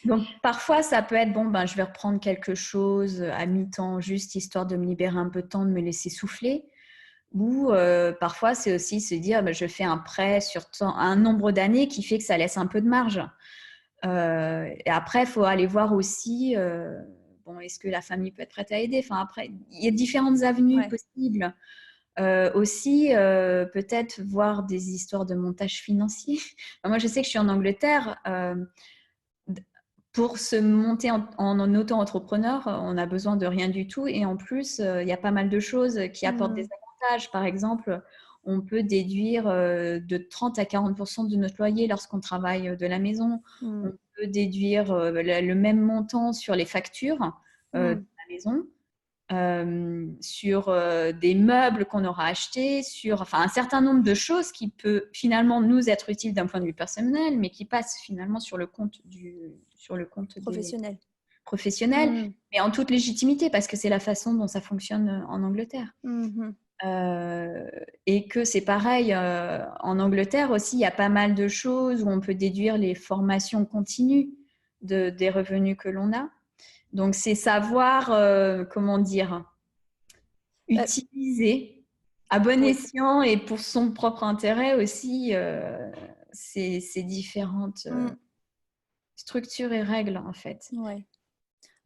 B: Donc, parfois, ça peut être, je vais reprendre quelque chose à mi-temps, juste histoire de me libérer un peu de temps, de me laisser souffler. Ou parfois, c'est aussi se dire, je fais un prêt sur un nombre d'années qui fait que ça laisse un peu de marge. Et après, il faut aller voir aussi, est-ce que la famille peut être prête à aider? Enfin, après, il y a différentes avenues possibles. Aussi, peut-être voir des histoires de montage financier. Moi, je sais que je suis en Angleterre. Pour se monter en auto-entrepreneur, on n'a besoin de rien du tout. Et en plus, il y a pas mal de choses qui apportent des avantages. Par exemple, on peut déduire de 30 à 40% de notre loyer lorsqu'on travaille de la maison. On peut déduire le même montant sur les factures de la maison. Sur des meubles qu'on aura achetés, sur un certain nombre de choses qui peut finalement nous être utiles d'un point de vue personnel, mais qui passent finalement sur le compte professionnel, mais en toute légitimité, parce que c'est la façon dont ça fonctionne en Angleterre. Et que c'est pareil, en Angleterre aussi, il y a pas mal de choses où on peut déduire les formations continues des revenus que l'on a. Donc, c'est savoir, utiliser à bon escient et pour son propre intérêt aussi ces différentes structures et règles, en fait.
A: Ouais.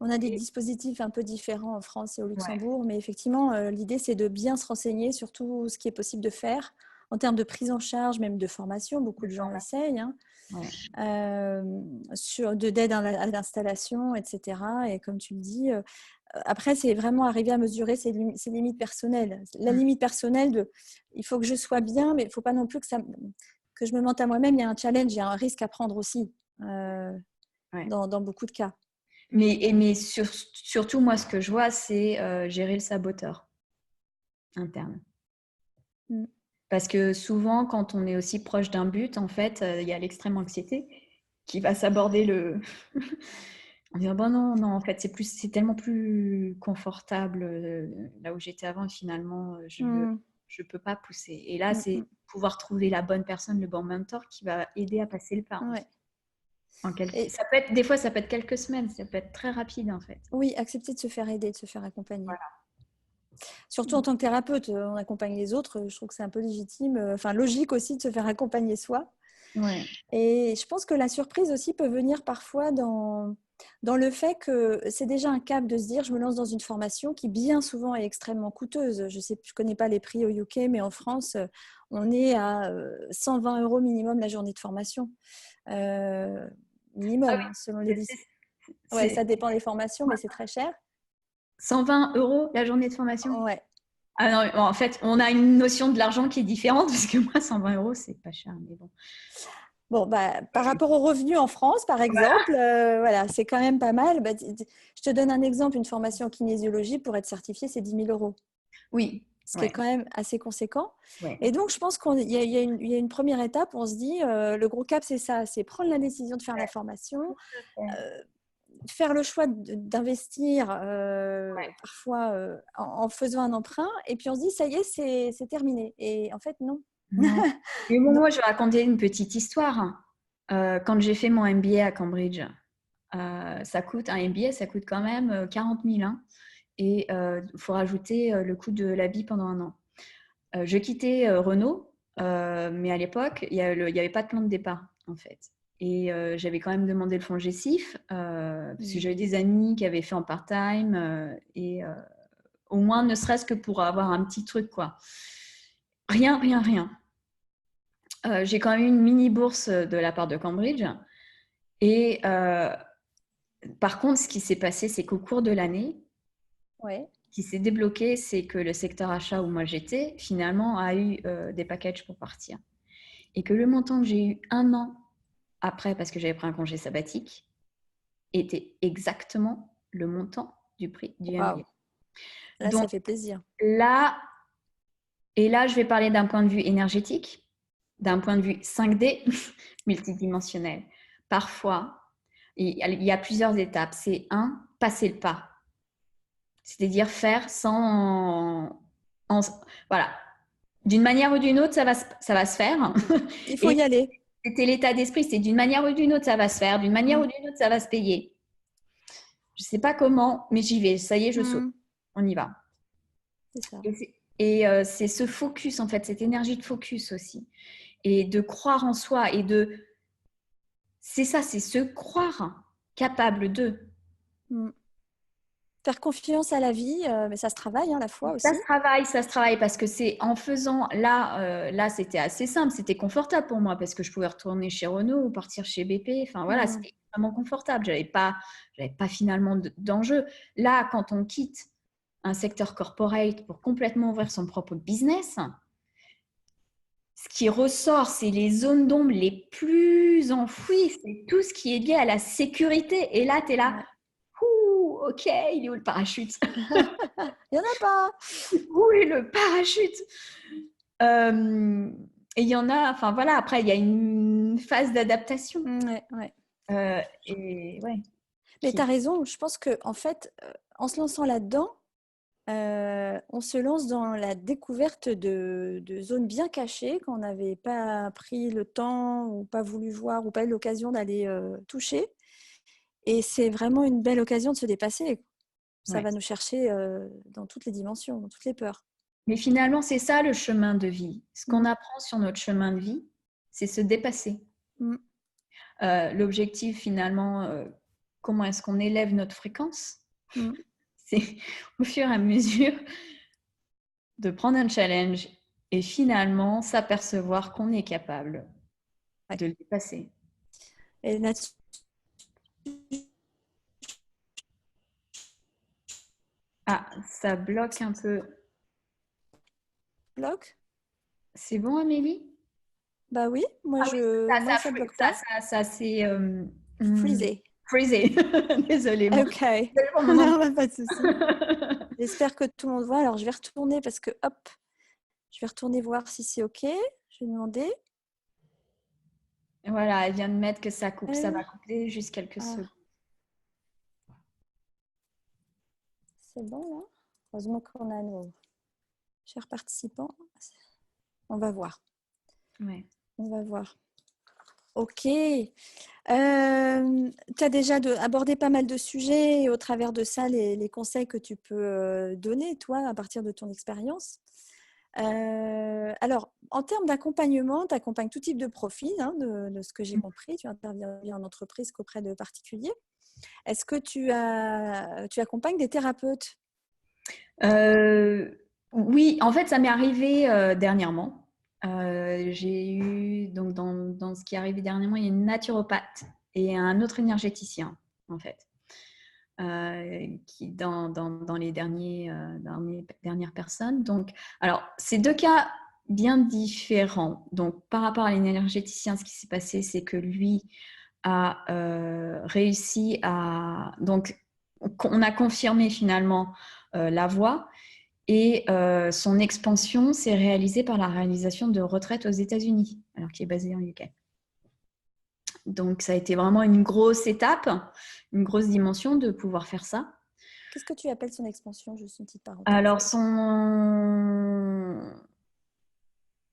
A: On a des dispositifs un peu différents en France et au Luxembourg, mais effectivement, l'idée, c'est de bien se renseigner sur tout ce qui est possible de faire en termes de prise en charge, même de formation. Beaucoup de gens essayent. Hein. D'aide à l'installation, etc. Et comme tu le dis, après, c'est vraiment arriver à mesurer ses limites personnelles. La limite personnelle, il faut que je sois bien, mais il ne faut pas non plus que je me mente à moi-même. Il y a un challenge, il y a un risque à prendre aussi dans beaucoup de cas.
B: Mais surtout, moi, ce que je vois, c'est gérer le saboteur interne. Parce que souvent, quand on est aussi proche d'un but, en fait, il y a l'extrême anxiété qui va s'aborder on dit non, en fait, c'est tellement plus confortable là où j'étais avant. Finalement, je peux pas pousser. Et là, c'est pouvoir trouver la bonne personne, le bon mentor qui va aider à passer le pas. Ça peut être, des fois, ça peut être quelques semaines, ça peut être très rapide en fait.
A: Oui, accepter de se faire aider, de se faire accompagner.
B: Voilà.
A: Surtout en tant que thérapeute, on accompagne les autres. Je trouve que c'est un peu légitime, logique aussi de se faire accompagner soi.
B: Ouais.
A: Et je pense que la surprise aussi peut venir parfois dans le fait que c'est déjà un cap de se dire je me lance dans une formation qui bien souvent est extrêmement coûteuse. Je ne connais pas les prix au UK, mais en France, on est à 120 € minimum la journée de formation.
B: Ah
A: Minimum,
B: oui,
A: hein, selon les
B: c'est
A: lycées. Ouais,
B: c'est
A: ça dépend des formations, mais c'est très cher.
B: 120 € la journée de formation?
A: Ouais.
B: Ah non, en fait, on a une notion de l'argent qui est différente parce que moi, 120 €, c'est pas cher, mais bon.
A: Bon, par rapport aux revenus en France, par exemple, voilà, c'est quand même pas mal. Je te donne un exemple, une formation en kinésiologie, pour être certifiée, c'est 10 000 €,
B: Oui,
A: ce qui est
B: ouais,
A: quand même assez conséquent.
B: ouais.
A: Et donc, je pense qu'il y a une première étape où on se dit, le gros cap, c'est ça, c'est prendre la décision de faire la formation,
B: Ouais.
A: euh, faire le choix d'investir parfois en faisant un emprunt, et puis on se dit, ça y est, c'est terminé. Et en fait, non.
B: Non. Mais bon,
A: Non.
B: moi, je vais raconter une petite histoire. Quand j'ai fait mon MBA à Cambridge, un MBA, ça coûte quand même 40 000, hein, et il faut rajouter le coût de la vie pendant un an. Je quittais Renault, mais à l'époque, il n'y avait pas de plan de départ, en fait. Et j'avais quand même demandé le fonds GESIF, parce que j'avais des amis qui avaient fait en part-time, et au moins, ne serait-ce que pour avoir un petit truc, quoi. Rien, rien, rien. J'ai quand même eu une mini bourse de la part de Cambridge. Et par contre, ce qui s'est passé, c'est qu'au cours de l'année,
A: Ouais.
B: ce qui s'est débloqué, c'est que le secteur achat où moi j'étais, finalement, a eu des packages pour partir. Et que le montant que j'ai eu un an après, parce que j'avais pris un congé sabbatique, était exactement le montant du prix du MBA.
A: Waouh. Là,
B: Donc
A: ça fait plaisir.
B: là, là, je vais parler d'un point de vue énergétique, d'un point de vue 5D, multidimensionnel. Parfois, il y a plusieurs étapes. C'est passer le pas. C'est-à-dire faire voilà. D'une manière ou d'une autre, ça va se faire.
A: Il faut
B: Et
A: y aller.
B: c'était l'état d'esprit, c'est d'une manière ou d'une autre, ça va se faire. D'une manière ou
A: Mm.
B: d'une autre, ça va se payer. Je ne sais pas comment, mais j'y vais. Ça y est, je saute.
A: Mm.
B: On y va.
A: C'est ça.
B: Et c'est ce focus, en fait, cette énergie de focus aussi. Et de croire en soi c'est ça, c'est se croire capable de.
A: Mm. Faire confiance à la vie, mais ça se travaille, hein, la foi aussi.
B: Ça se travaille parce que c'est en faisant là c'était assez simple, c'était confortable pour moi parce que je pouvais retourner chez Renault ou partir chez BP. Enfin voilà,
A: Mm.
B: c'était vraiment confortable. J'avais pas finalement d'enjeu. Là, quand on quitte un secteur corporate pour complètement ouvrir son propre business, ce qui ressort, c'est les zones d'ombre les plus enfouies, c'est tout ce qui est lié à la sécurité. Et là, tu es là,
A: Ouais.
B: ouh, ok, il est où le parachute?
A: Il n'y en a pas.
B: Où est le parachute? Et il y en a, enfin voilà, après, il y a une phase d'adaptation.
A: Ouais, ouais.
B: Et ouais.
A: Mais tu as raison, je pense que en fait, en se lançant là-dedans, on se lance dans la découverte de zones bien cachées qu'on n'avait pas pris le temps ou pas voulu voir ou pas eu l'occasion d'aller toucher. Et c'est vraiment une belle occasion de se dépasser. Ça
B: Ouais.
A: va nous chercher dans toutes les dimensions, dans toutes les peurs.
B: Mais finalement, c'est ça le chemin de vie. Ce qu'on
A: Mm.
B: apprend sur notre chemin de vie, c'est se dépasser.
A: Mm.
B: L'objectif, finalement, comment est-ce qu'on élève notre fréquence?
A: Mm.
B: C'est au fur et à mesure de prendre un challenge et finalement s'apercevoir qu'on est capable
A: Ouais.
B: de le dépasser.
A: Et là-dessus,
B: Ah, ça bloque un peu.
A: bloque.
B: C'est bon, Amélie?
A: Bah oui,
B: Ah oui,
A: moi ça bloque pas.
B: ça c'est
A: Frisé.
B: freezé. Désolée,
A: Ok,
B: désolée pour mon
A: non,
B: anglais.
A: bah, pas de souci. J'espère que tout le monde voit. Alors je vais retourner parce que hop, je vais retourner voir si c'est ok. Je vais demander.
B: Voilà, elle vient de mettre que ça coupe. Ça
A: Euh,
B: va couper juste quelques
A: ah,
B: secondes.
A: c'est bon là. Heureusement qu'on a nos chers participants. On va voir.
B: Ouais.
A: On va voir. Ok. Tu as déjà abordé pas mal de sujets et au travers de ça, les conseils que tu peux donner, toi, à partir de ton expérience. Alors, en termes d'accompagnement, tu accompagnes tout type de profil, hein, de ce que j'ai compris. Tu interviens bien en entreprise qu'auprès de particuliers. Est-ce que tu accompagnes des thérapeutes?
B: Oui, en fait, ça m'est arrivé dernièrement. J'ai eu, donc dans ce qui est arrivé dernièrement, il y a une naturopathe et un autre énergéticien, en fait, qui dans les dernières personnes. Donc, alors, c'est deux cas bien différents. Donc, par rapport à l'énergéticien, ce qui s'est passé, c'est que lui a réussi à... Donc, on a confirmé finalement la voie. Et son expansion s'est réalisée par la réalisation de retraites aux États-Unis, alors qu'il est basé en UK. Donc, ça a été vraiment une grosse étape, une grosse dimension de pouvoir faire ça.
A: Qu'est-ce que tu appelles son expansion? Juste une petite parenthèse.
B: Alors, son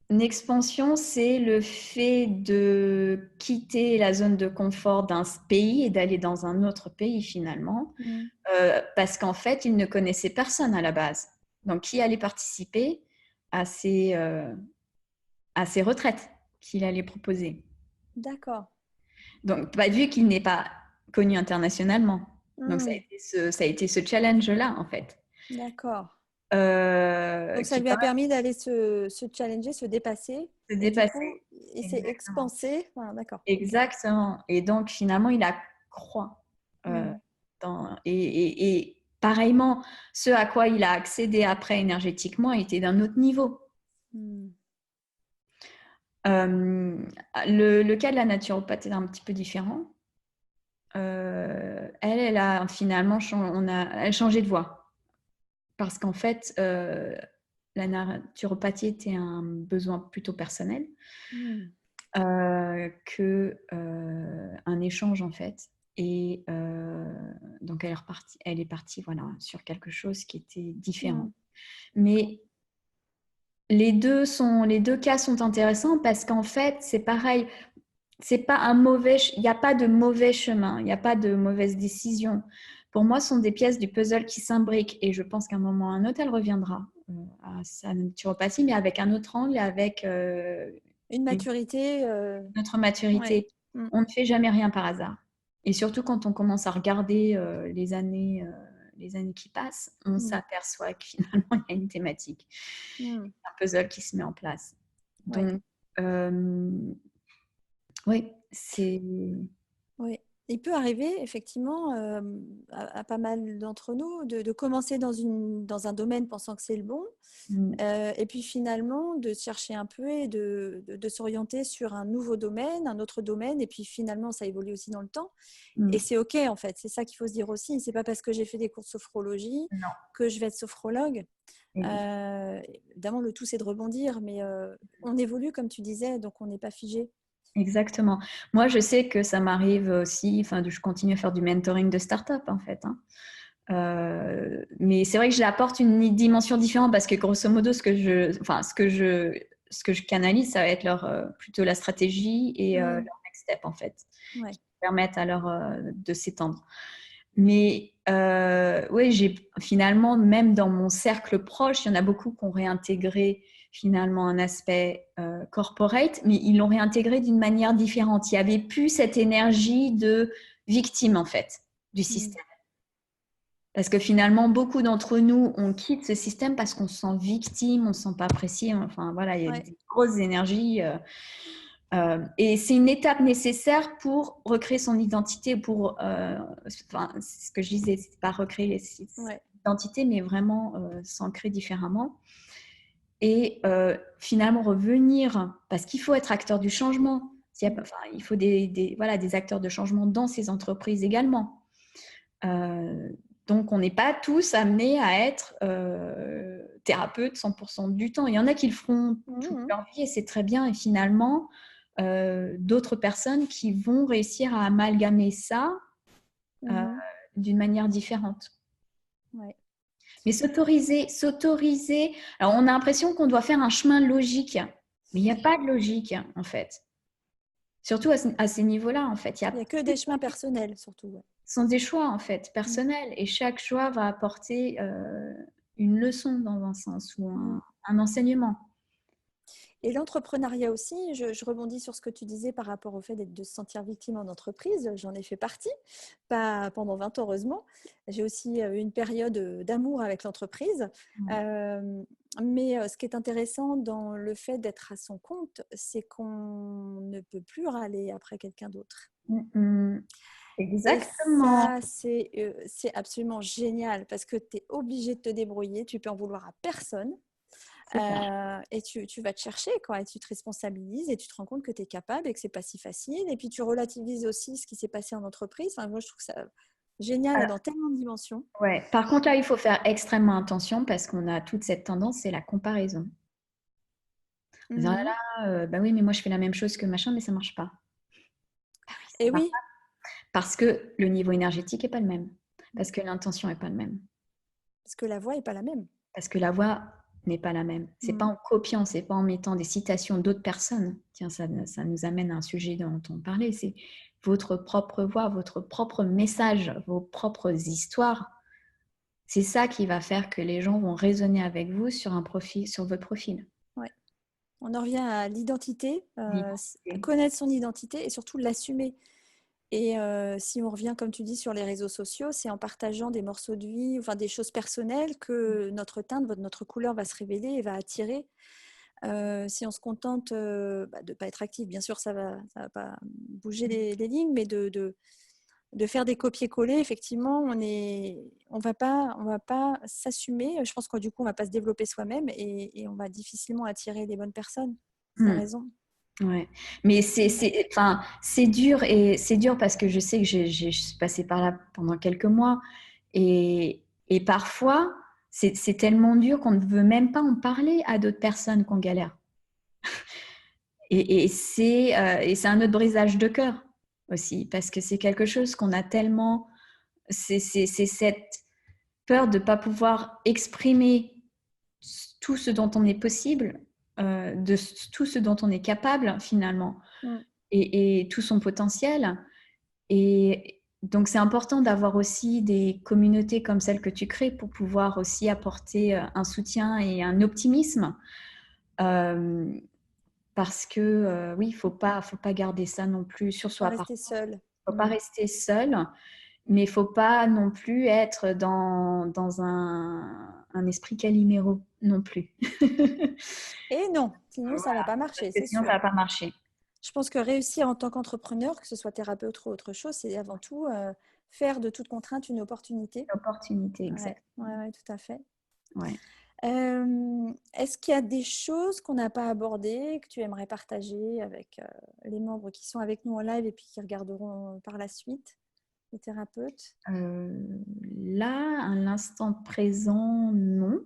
B: expansion, c'est le fait de quitter la zone de confort d'un pays et d'aller dans un autre pays finalement, parce qu'en fait, il ne connaissait personne à la base. Donc, qui allait participer à ces retraites qu'il allait proposer.
A: D'accord.
B: Donc, vu qu'il n'est pas connu internationalement. Donc, ça a été ce challenge-là, en fait.
A: D'accord. Donc, ça
B: Qui
A: lui a
B: paraît
A: permis d'aller se challenger, se dépasser.
B: se
A: Et du
B: dépasser.
A: coup, il s'est
B: Exactement.
A: expansé. Enfin, d'accord.
B: Exactement. Et donc, finalement, il accroît.
A: Mm.
B: Et pareillement, ce à quoi il a accédé après énergétiquement était d'un autre niveau.
A: Mm.
B: Le cas de la naturopathe est un petit peu différent. Elle a finalement elle changé de voie. Parce qu'en fait, la naturopathie était un besoin plutôt personnel
A: Mm.
B: qu'un échange, en fait. Et donc, elle est partie voilà, sur quelque chose qui était différent.
A: Mm.
B: Mais les deux cas sont intéressants parce qu'en fait, c'est pareil. C'est pas il n'y a pas de mauvais chemin, il n'y a pas de mauvaise décision. Pour moi, ce sont des pièces du puzzle qui s'imbriquent et je pense qu'à un moment ou à un autre, elle reviendra à sa naturopathie, mais avec un autre angle, avec
A: Une maturité.
B: notre
A: Ouais.
B: maturité.
A: Mm.
B: On ne fait jamais rien par hasard. Et surtout quand on commence à regarder les années qui passent, on
A: Mm.
B: s'aperçoit que finalement, il y a une thématique,
A: Mm.
B: un puzzle qui se met en place.
A: Ouais.
B: Donc, oui, c'est...
A: Oui. Il peut arriver effectivement à pas mal d'entre nous de commencer dans un domaine pensant que c'est le bon, et puis finalement de chercher un peu et de s'orienter sur un nouveau domaine, un autre domaine, et puis finalement ça évolue aussi dans le temps. Et c'est OK en fait, c'est ça qu'il faut se dire aussi. C'est pas parce que j'ai fait des cours de sophrologie
B: Non.
A: que je vais être sophrologue. Évidemment, le tout c'est de rebondir, mais on évolue comme tu disais, donc on n'est pas figé.
B: Exactement. Moi, je sais que ça m'arrive aussi, je continue à faire du mentoring de start-up, en fait. Mais c'est vrai que je l'apporte une dimension différente parce que grosso modo, ce que je canalise, ça va être plutôt la stratégie et leur next step, en fait,
A: Ouais.
B: qui permettent alors de s'étendre. Mais oui, j'ai finalement, même dans mon cercle proche, il y en a beaucoup qui ont réintégré finalement un aspect corporate, mais ils l'ont réintégré d'une manière différente. Il n'y avait plus cette énergie de victime, en fait, du système. Parce que finalement, beaucoup d'entre nous, on quitte ce système parce qu'on se sent victime, on ne se sent pas apprécié. Enfin, voilà, il y a des grosses énergies. Et c'est une étape nécessaire pour recréer son identité, c'est ce que je disais, c'est pas recréer l'identité, mais vraiment s'ancrer différemment. Et finalement revenir, parce qu'il faut être acteur du changement. Il faut des acteurs de changement dans ces entreprises également. Donc, on n'est pas tous amenés à être thérapeutes 100% du temps. Il y en a qui le feront toute leur vie et c'est très bien. Et finalement, d'autres personnes qui vont réussir à amalgamer ça d'une manière différente.
A: Ouais.
B: Mais s'autoriser. Alors, on a l'impression qu'on doit faire un chemin logique, mais il n'y a pas de logique, en fait. Surtout à ces niveaux-là, en fait.
A: Il n'y a que des chemins personnels, surtout. Ouais.
B: Ce sont des choix, en fait, personnels. Et chaque choix va apporter une leçon dans un sens ou un enseignement.
A: Et l'entrepreneuriat aussi, je rebondis sur ce que tu disais par rapport au fait de se sentir victime en entreprise. J'en ai fait partie, pas pendant 20 ans, heureusement. J'ai aussi eu une période d'amour avec l'entreprise. Mais ce qui est intéressant dans le fait d'être à son compte, c'est qu'on ne peut plus râler après quelqu'un d'autre.
B: Exactement.
A: Et ça, c'est absolument génial parce que tu es obligé de te débrouiller. Tu peux en vouloir à personne. Et tu vas te chercher, quoi, et tu te responsabilises et tu te rends compte que tu es capable et que c'est pas si facile. Et puis tu relativises aussi ce qui s'est passé en entreprise. Enfin, moi, je trouve ça génial dans tellement de dimensions.
B: Ouais. Par contre, là, il faut faire extrêmement attention parce qu'on a toute cette tendance, c'est la comparaison. Dire, ah là là, bah oui, mais moi, je fais la même chose que machin, mais ça marche pas.
A: Et
B: Ça marche
A: oui,
B: pas parce que le niveau énergétique est pas le même, parce que l'intention est pas le même,
A: parce que la voix est pas la même.
B: parce que la voix n'est pas la même. C'est pas en copiant, c'est pas en mettant des citations d'autres personnes. Tiens, ça nous amène à un sujet dont on parlait, c'est votre propre voix, votre propre message, vos propres histoires. C'est ça qui va faire que les gens vont résonner avec vous sur votre profil.
A: Ouais. On en revient à l'identité,
B: L'identité.
A: connaître son identité et surtout l'assumer. Et si on revient, comme tu dis, sur les réseaux sociaux, c'est en partageant des morceaux de vie, enfin des choses personnelles, que notre teinte, notre couleur va se révéler et va attirer. Si on se contente de ne pas être actif, bien sûr, ça va pas bouger les lignes, mais de faire des copier-coller, effectivement, on va pas s'assumer. Je pense que du coup, on va pas se développer soi-même et on va difficilement attirer les bonnes personnes. Tu as raison.
B: Ouais, mais c'est dur et c'est dur parce que je sais que je suis passée par là pendant quelques mois et parfois c'est tellement dur qu'on ne veut même pas en parler à d'autres personnes qu'on galère. Et c'est un autre brisage de cœur aussi parce que c'est quelque chose qu'on a tellement, c'est cette peur de ne pas pouvoir exprimer tout ce dont on est possible, de tout ce dont on est capable finalement, et tout son potentiel. Et donc c'est important d'avoir aussi des communautés comme celle que tu crées pour pouvoir aussi apporter un soutien et un optimisme. Parce que oui, il faut pas garder ça non plus sur soi.
A: Pas rester seul.
B: Faut pas rester seul. Mais il ne faut pas non plus être dans un esprit caliméro non plus.
A: Et non, sinon ça va
B: Voilà,
A: pas marcher,
B: parce que
A: c'est
B: sinon, ça
A: sûr.
B: ne va pas marcher.
A: Je pense que réussir en tant qu'entrepreneur, que ce soit thérapeute ou autre chose, c'est avant tout faire de toute contrainte une opportunité.
B: Opportunité,
A: Ouais,
B: exact.
A: ouais, tout à fait.
B: Ouais.
A: Est-ce qu'il y a des choses qu'on n'a pas abordées, que tu aimerais partager avec les membres qui sont avec nous en live et puis qui regarderont par la suite, les thérapeutes?
B: Là, à l'instant présent, non.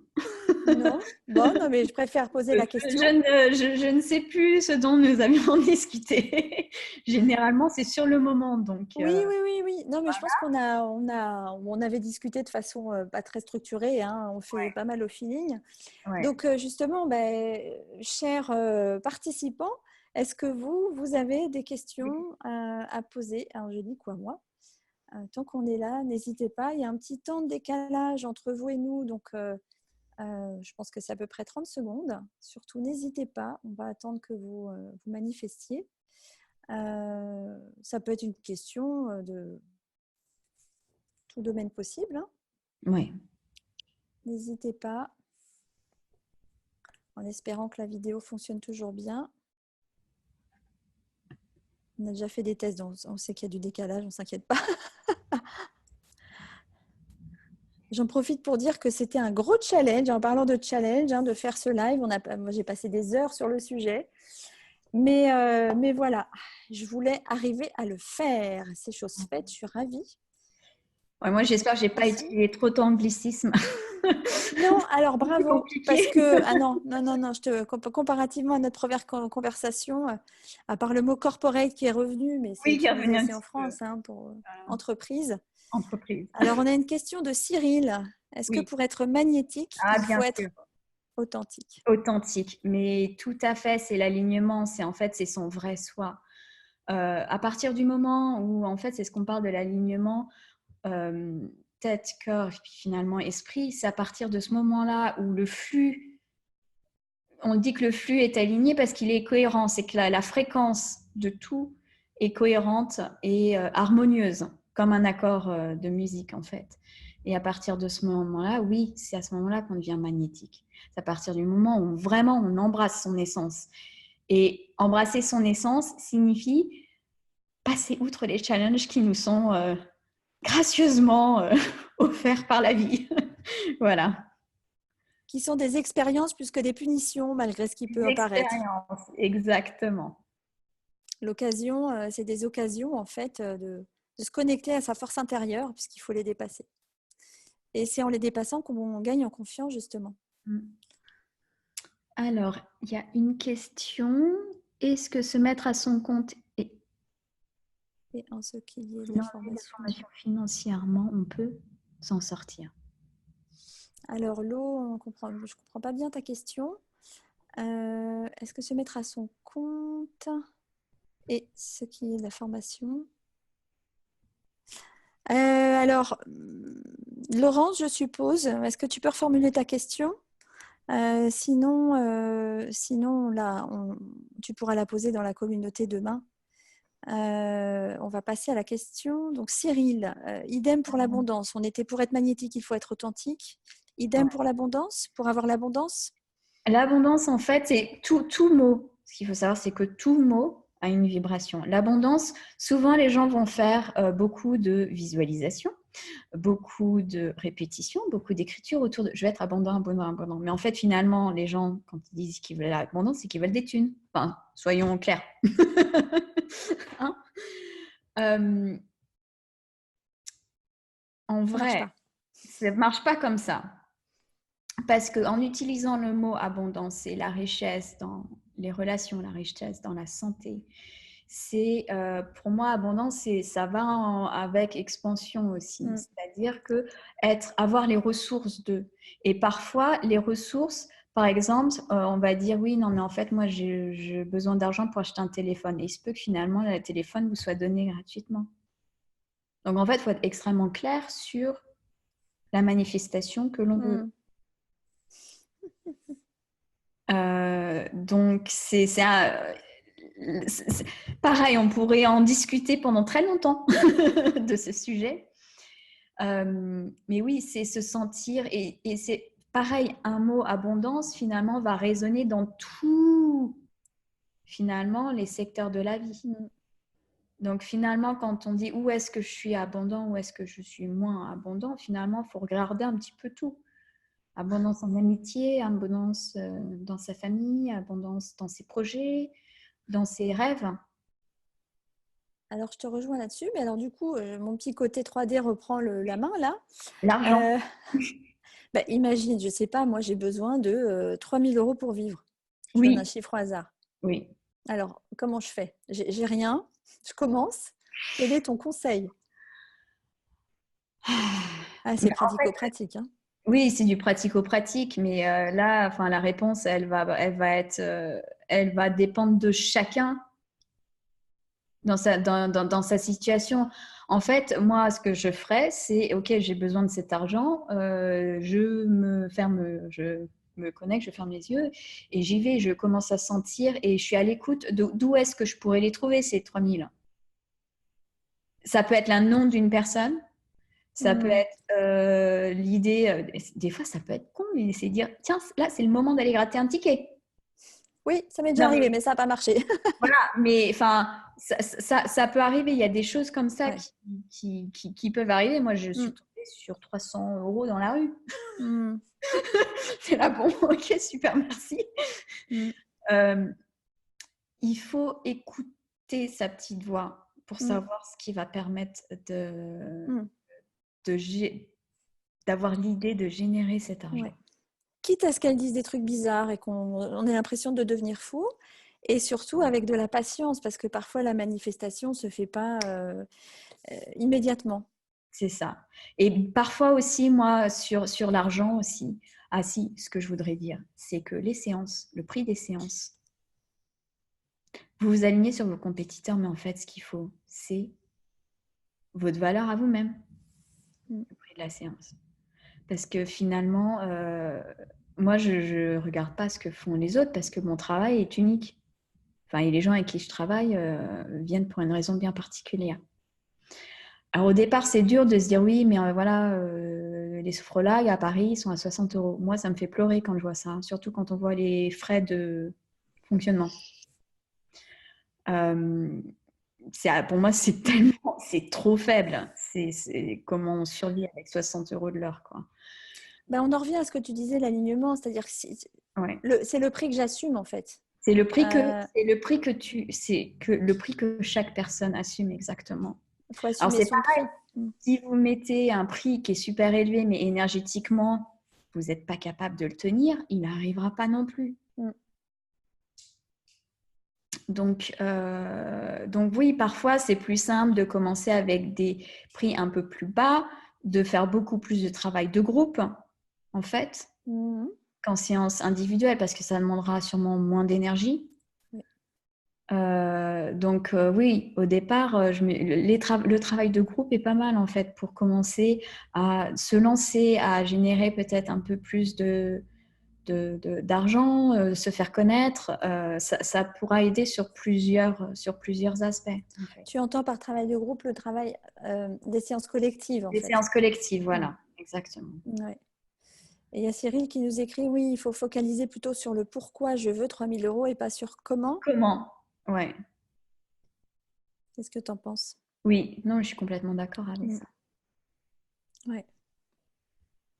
A: Non? Bon, non, mais je préfère poser la question.
B: Je ne sais plus ce dont nous avions discuté. Généralement, c'est sur le moment. Donc,
A: Oui, oui, oui, oui. Non, mais je pense on avait discuté de façon pas très structurée, hein. On fait pas mal au feeling.
B: ouais.
A: Donc, justement, chers participants, est-ce que vous avez des questions à poser? Alors, je dis quoi, moi? Tant qu'on est là, n'hésitez pas. Il y a un petit temps de décalage entre vous et nous, donc je pense que c'est à peu près 30 secondes. Surtout, n'hésitez pas. On va attendre que vous manifestiez. Ça peut être une question de tout domaine possible. Hein.
B: Ouais.
A: N'hésitez pas, en espérant que la vidéo fonctionne toujours bien. On a déjà fait des tests, donc on sait qu'il y a du décalage, on ne s'inquiète pas. J'en profite pour dire que c'était un gros challenge, en parlant de challenge, de faire ce live. Moi, j'ai passé des heures sur le sujet. Mais voilà, je voulais arriver à le faire. C'est chose faite, je suis ravie.
B: Ouais, moi, j'espère que je n'ai pas utilisé trop d'anglicisme.
A: Non, alors bravo,
B: compliqué.
A: parce que, ah non, comparativement à notre première conversation, à part le mot corporate qui est revenu, mais c'est utilisé aussi en France pour entreprise.
B: Entreprise.
A: Alors, on a une question de Cyril. Est-ce que pour être magnétique, il faut être authentique?
B: Authentique, mais tout à fait, c'est l'alignement, c'est son vrai soi. À partir du moment où, en fait, c'est ce qu'on parle de l'alignement tête, cœur, puis finalement esprit, c'est à partir de ce moment-là où le flux, on dit que le flux est aligné parce qu'il est cohérent, c'est que la fréquence de tout est cohérente et harmonieuse, comme un accord de musique en fait. Et à partir de ce moment-là, oui, c'est à ce moment-là qu'on devient magnétique. C'est à partir du moment où vraiment on embrasse son essence. Et embrasser son essence signifie passer outre les challenges qui nous sont gracieusement offerts par la vie. Voilà.
A: Qui sont des expériences plus que des punitions, malgré ce qui peut apparaître.
B: Expérience, exactement.
A: L'occasion, c'est des occasions, en fait, de se connecter à sa force intérieure, puisqu'il faut les dépasser. Et c'est en les dépassant qu'on gagne en confiance, justement.
B: Alors, il y a une question. Est-ce que se mettre à son compte et
A: en ce qu'il y ait de
B: l'information financièrement, on peut s'en sortir?
A: Alors, je ne comprends pas bien ta question. Est-ce que se mettre à son compte et ce qui est de la formation? Alors, Laurence, je suppose, est-ce que tu peux reformuler ta question? Sinon, là, tu pourras la poser dans la communauté demain. On va passer à la question. Donc, Cyril, idem pour l'abondance. On était pour être magnétique, il faut être authentique. Idem pour l'abondance, pour avoir l'abondance?
B: L'abondance, en fait, c'est tout mot. Ce qu'il faut savoir, c'est que tout mot a une vibration. L'abondance, souvent, les gens vont faire beaucoup de visualisation, beaucoup de répétition, beaucoup d'écriture autour de « je vais être abondant, abondant, abondant ». Mais en fait, finalement, les gens, quand ils disent qu'ils veulent l'abondance, c'est qu'ils veulent des thunes. Enfin, soyons clairs. Hein, en vrai, ça ne marche pas comme ça. Parce qu'en utilisant le mot abondance et la richesse dans les relations, la richesse dans la santé, c'est pour moi abondance, ça va avec expansion aussi. C'est-à-dire que avoir les ressources de. Et parfois, les ressources, par exemple, on va dire oui, non, mais en fait, moi, j'ai besoin d'argent pour acheter un téléphone. Et il se peut que finalement, le téléphone vous soit donné gratuitement. Donc, en fait, il faut être extrêmement clair sur la manifestation que l'on veut. Donc, c'est pareil, on pourrait en discuter pendant très longtemps de ce sujet. Mais oui, c'est se sentir, et c'est pareil, un mot abondance, finalement, va résonner dans tout, finalement, les secteurs de la vie. Donc, finalement, quand on dit où est-ce que je suis abondant, où est-ce que je suis moins abondant, finalement, il faut regarder un petit peu tout. Abondance en amitié, abondance dans sa famille, abondance dans ses projets, dans ses rêves.
A: Alors, je te rejoins là-dessus. Mais alors, du coup, mon petit côté 3D reprend la main, là.
B: L'argent.
A: Imagine, je ne sais pas, moi, j'ai besoin de 3 000 € pour vivre. Je donne un chiffre au hasard.
B: Oui.
A: Alors, comment je fais? J'ai rien. Je commence. Quel est ton conseil? C'est pratico-pratique. Hein.
B: Oui, c'est du pratico-pratique, mais là, la réponse, elle va dépendre de chacun dans sa situation. En fait, moi, ce que je ferais, c'est ok, j'ai besoin de cet argent, je me connecte, je ferme les yeux et j'y vais. Je commence à sentir et je suis à l'écoute d'où est-ce que je pourrais les trouver, ces 3 000. Ça peut être le nom d'une personne. Ça peut être l'idée, des fois ça peut être con, mais c'est dire, tiens, là c'est le moment d'aller gratter un ticket.
A: Oui, ça m'est déjà arrivé, mais ça n'a pas marché.
B: Voilà, mais ça peut arriver, il y a des choses comme ça qui peuvent arriver. Moi, je suis tombée sur 300 € dans la rue. C'est là, bon, ok, super, merci. Il faut écouter sa petite voix pour savoir ce qui va permettre d'avoir l'idée de générer cet argent.
A: Quitte à ce qu'elle dise des trucs bizarres et qu'on ait l'impression de devenir fou, et surtout avec de la patience, parce que parfois la manifestation ne se fait pas immédiatement.
B: C'est ça. Et parfois aussi, moi, sur l'argent aussi, ce que je voudrais dire, c'est que les séances, le prix des séances, Vous vous alignez sur vos compétiteurs, mais en fait, ce qu'il faut, c'est votre valeur à vous-même,
A: Mm.
B: au prix de la séance. Parce que finalement, moi, je ne regarde pas ce que font les autres parce que mon travail est unique. Enfin, et les gens avec qui je travaille viennent pour une raison bien particulière. Alors au départ, c'est dur de se dire oui, mais voilà, les sophrologues à Paris ils sont à 60 euros. Moi, ça me fait pleurer quand je vois ça, hein, surtout quand on voit les frais de fonctionnement. Pour moi, c'est trop faible. C'est comment on survit avec 60 euros de l'heure, quoi.
A: Ben, on en revient à ce que tu disais, l'alignement, c'est-à-dire que
B: Ouais.
A: c'est le prix que j'assume en fait.
B: C'est le prix
A: Il
B: le prix que chaque personne assume exactement.
A: faut
B: Alors
A: assumer
B: c'est
A: son
B: pareil.
A: prix. Mm.
B: Si vous mettez un prix qui est super élevé, mais énergétiquement, vous n'êtes pas capable de le tenir, il n'arrivera pas non plus.
A: Mm.
B: Donc oui, parfois c'est plus simple de commencer avec des prix un peu plus bas, de faire beaucoup plus de travail de groupe, en fait,
A: Mm.
B: qu'en séance individuelle, parce que ça demandera sûrement moins d'énergie.
A: Oui.
B: Oui, au départ, le travail de groupe est pas mal en fait pour commencer à se lancer, à générer peut-être un peu plus d'argent, se faire connaître. Ça pourra aider sur plusieurs aspects. En fait.
A: Tu entends par travail de groupe le travail des séances collectives en
B: Des
A: fait.
B: séances collectives,
A: Mm.
B: voilà, exactement.
A: Ouais. Et il y a Cyril qui nous écrit, oui, il faut focaliser plutôt sur le pourquoi je veux 3 000 € et pas sur comment.
B: Comment? Ouais.
A: Qu'est-ce que tu en penses?
B: Oui, non, je suis complètement d'accord avec
A: Mm.
B: ça.
A: Ouais.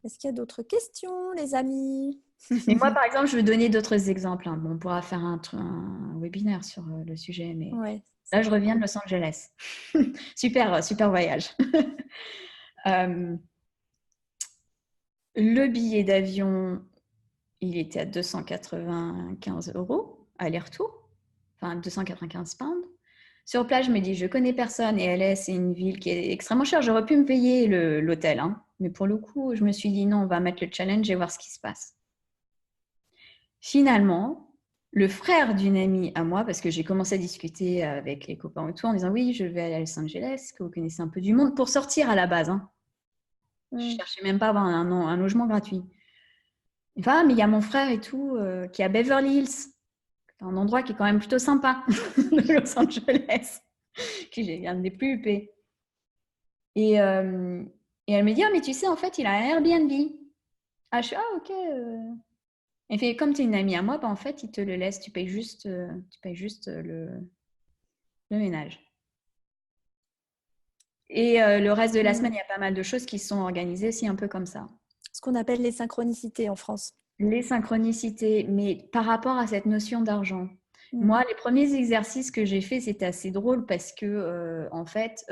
A: Est-ce qu'il y a d'autres questions, les amis?
B: Mais moi, par exemple, je veux donner d'autres exemples. Hein. Bon, on pourra faire un webinaire sur le sujet, mais
A: Ouais,
B: là,
A: ça
B: je
A: va être
B: reviens de
A: cool.
B: Los Angeles. Super voyage. Euh, le billet d'avion, il était à 295 euros, aller-retour, enfin 295 pounds. Sur place, je me dis, je connais personne et LA, c'est une ville qui est extrêmement chère. J'aurais pu me payer l'hôtel, hein. Mais pour le coup, je me suis dit, non, on va mettre le challenge et voir ce qui se passe. Finalement, le frère d'une amie à moi, parce que j'ai commencé à discuter avec les copains et tout, en disant, oui, je vais aller à Los Angeles, que vous connaissez un peu du monde, pour sortir à la base. Hein. Je
A: Mm.
B: cherchais même pas à avoir un logement gratuit. Il me dit, ah, mais il y a mon frère et tout, qui est à Beverly Hills, un endroit qui est quand même plutôt sympa de Los Angeles, qui est un des plus huppés. Et elle me dit, ah, mais tu sais, en fait, il a un Airbnb. Ah, je suis, ah, ok. Elle fait, comme tu es une amie à moi, bah, en fait, il te le laisse, tu payes juste, le ménage. Et le reste de la semaine, il y a pas mal de choses qui sont organisées aussi un peu comme ça.
A: Ce qu'on appelle les synchronicités en France.
B: Les synchronicités, mais par rapport à cette notion d'argent.
A: Mm.
B: Moi, les premiers exercices que j'ai faits, c'était assez drôle parce que, en fait,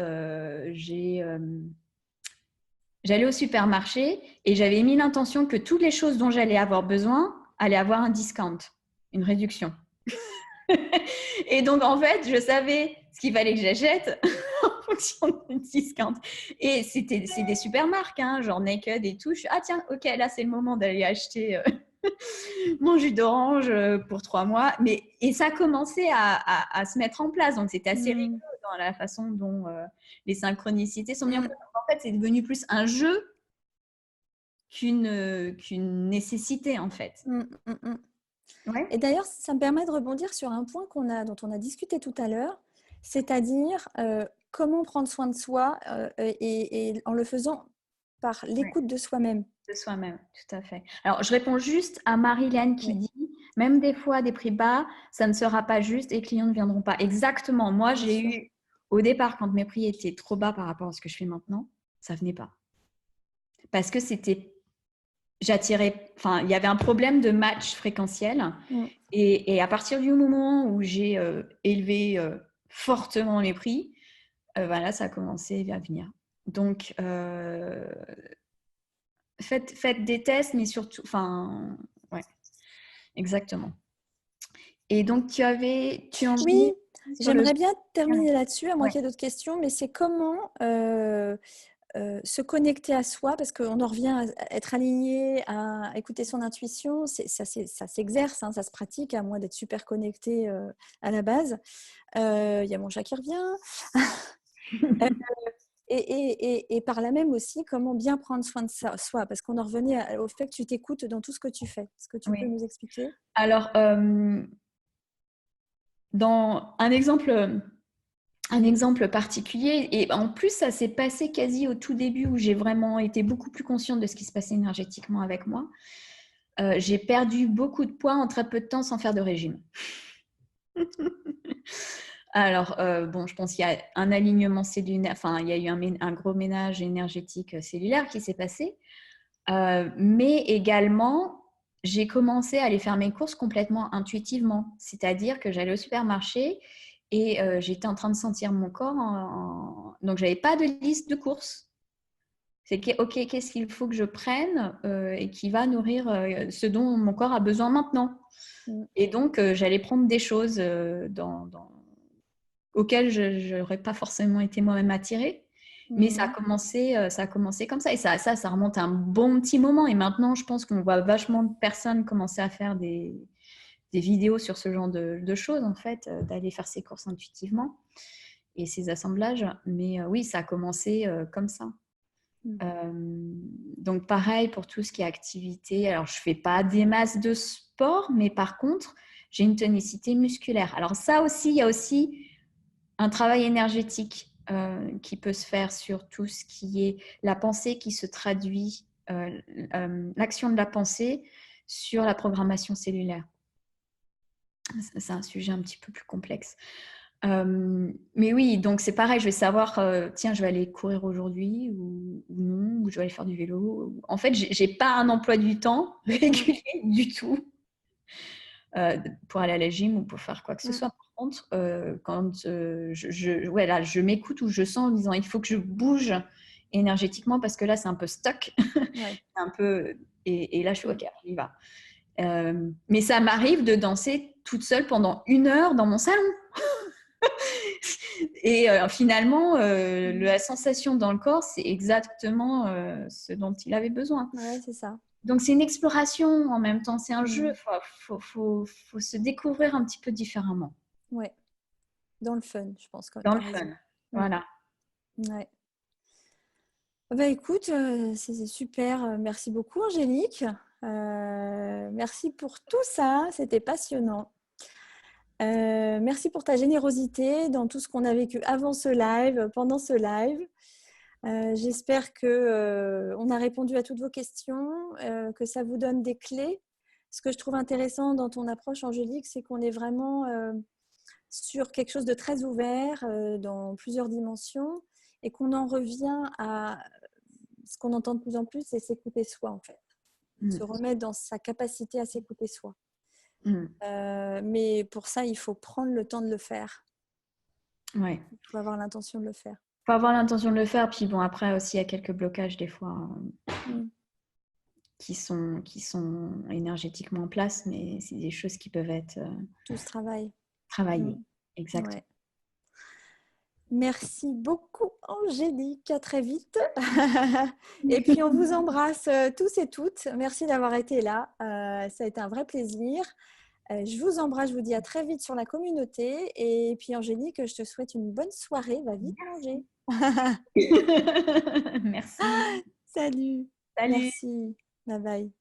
B: j'allais au supermarché et j'avais mis l'intention que toutes les choses dont j'allais avoir besoin allaient avoir un discount, une réduction. Et donc, en fait, je savais ce qu'il fallait que j'achète en fonction du discount. Et c'est des super marques, hein, genre Naked et tout. Je suis, ah tiens, ok, là, c'est le moment d'aller acheter mon jus d'orange pour 3 mois. Et ça a commencé à se mettre en place. Donc, c'était assez rigolo dans la façon dont les synchronicités sont mises en place. En fait, c'est devenu plus un jeu qu'une nécessité, en fait. Ouais.
A: Et d'ailleurs, ça me permet de rebondir sur un point dont on a discuté tout à l'heure, c'est-à-dire comment prendre soin de soi et en le faisant par l'écoute de soi-même.
B: De soi-même, tout à fait. Alors, je réponds juste à Marilène qui
A: Oui.
B: dit, même des fois des prix bas, ça ne sera pas juste et les clients ne viendront pas. Exactement. Moi,
A: Bien
B: j'ai
A: sûr.
B: eu, au départ, quand mes prix étaient trop bas par rapport à ce que je fais maintenant, ça venait pas. Parce que enfin, il y avait un problème de match fréquentiel. Et à partir du moment où j'ai élevé fortement les prix, voilà, ça a commencé à venir. Donc, faites des tests, mais surtout, enfin, ouais, exactement. Et donc,
A: Oui,
B: sur le...
A: j'aimerais bien terminer là-dessus, à moins
B: Ouais.
A: qu'il y ait d'autres questions, mais c'est comment se connecter à soi, parce qu'on en revient à être aligné, à écouter son intuition, ça s'exerce, hein, ça se pratique, à moins d'être super connecté à la base. Il y a mon chat qui revient. Et par là même aussi, comment bien prendre soin de soi, parce qu'on en revenait au fait que tu t'écoutes dans tout ce que tu fais. Est-ce que tu peux nous expliquer ?
B: Alors, dans un exemple particulier, et en plus, ça s'est passé quasi au tout début où j'ai vraiment été beaucoup plus consciente de ce qui se passait énergétiquement avec moi. J'ai perdu beaucoup de poids en très peu de temps sans faire de régime. Alors, je pense qu'il y a un alignement cellulaire, enfin, il y a eu un gros ménage énergétique cellulaire qui s'est passé. Mais également, j'ai commencé à aller faire mes courses complètement intuitivement. C'est-à-dire que j'allais au supermarché et j'étais en train de sentir mon corps. Donc, je n'avais pas de liste de courses. C'est OK, qu'est-ce qu'il faut que je prenne et qui va nourrir ce dont mon corps a besoin maintenant. Et donc, j'allais prendre des choses auxquelles je n'aurais pas forcément été moi-même attirée. Mais ça a commencé comme ça. Et ça remonte à un bon petit moment. Et maintenant, je pense qu'on voit vachement de personnes commencer à faire des vidéos sur ce genre de choses, en fait, d'aller faire ses courses intuitivement et ses assemblages. Mais oui, ça a commencé comme ça. Donc, pareil pour tout ce qui est activité. Alors, je ne fais pas des masses de sport, mais par contre, j'ai une tonicité musculaire. Alors, ça aussi, il y a aussi un travail énergétique qui peut se faire sur tout ce qui est la pensée qui se traduit, l'action de la pensée sur la programmation cellulaire. C'est un sujet un petit peu plus complexe. Mais oui, donc c'est pareil, je vais savoir, tiens, je vais aller courir aujourd'hui ou non, ou je vais aller faire du vélo. En fait, je n'ai pas un emploi du temps régulier du tout pour aller à la gym ou pour faire quoi que ce soit. Par contre, quand je m'écoute ou je sens en disant il faut que je bouge énergétiquement parce que là, c'est un peu stuck. Un peu, et là, je suis OK, on y va. Mais ça m'arrive de danser toute seule pendant 1 heure dans mon salon. Et finalement, la sensation dans le corps, c'est exactement ce dont il avait besoin.
A: Ouais, c'est ça.
B: Donc, c'est une exploration en même temps, c'est un jeu. Faut se découvrir un petit peu différemment.
A: Ouais, dans le fun, je pense.
B: Dans le fun, voilà.
A: Ouais. Bah, écoute, c'est super. Merci beaucoup, Angélique. Merci pour tout ça, c'était passionnant. Merci pour ta générosité dans tout ce qu'on a vécu avant ce live, pendant ce live. J'espère qu'on a répondu à toutes vos questions, que ça vous donne des clés. Ce que je trouve intéressant dans ton approche, Angélique, c'est qu'on est vraiment sur quelque chose de très ouvert, dans plusieurs dimensions, et qu'on en revient à ce qu'on entend de plus en plus, c'est s'écouter soi, en fait. Se remettre dans sa capacité à s'écouter soi. Mais pour ça, il faut prendre le temps de le faire.
B: Ouais.
A: Il faut avoir l'intention de le faire.
B: Il faut avoir l'intention de le faire. Puis bon, après aussi, il y a quelques blocages des fois qui sont énergétiquement en place, mais c'est des choses qui peuvent être
A: tout ce travail.
B: Travaillé, exact.
A: Ouais. Merci beaucoup, Angélique. À très vite. Et puis, on vous embrasse tous et toutes. Merci d'avoir été là. Ça a été un vrai plaisir. Je vous embrasse. Je vous dis à très vite sur la communauté. Et puis, Angélique, je te souhaite une bonne soirée. Va vite manger.
B: Merci.
A: Salut.
B: Salut.
A: Merci. Bye bye.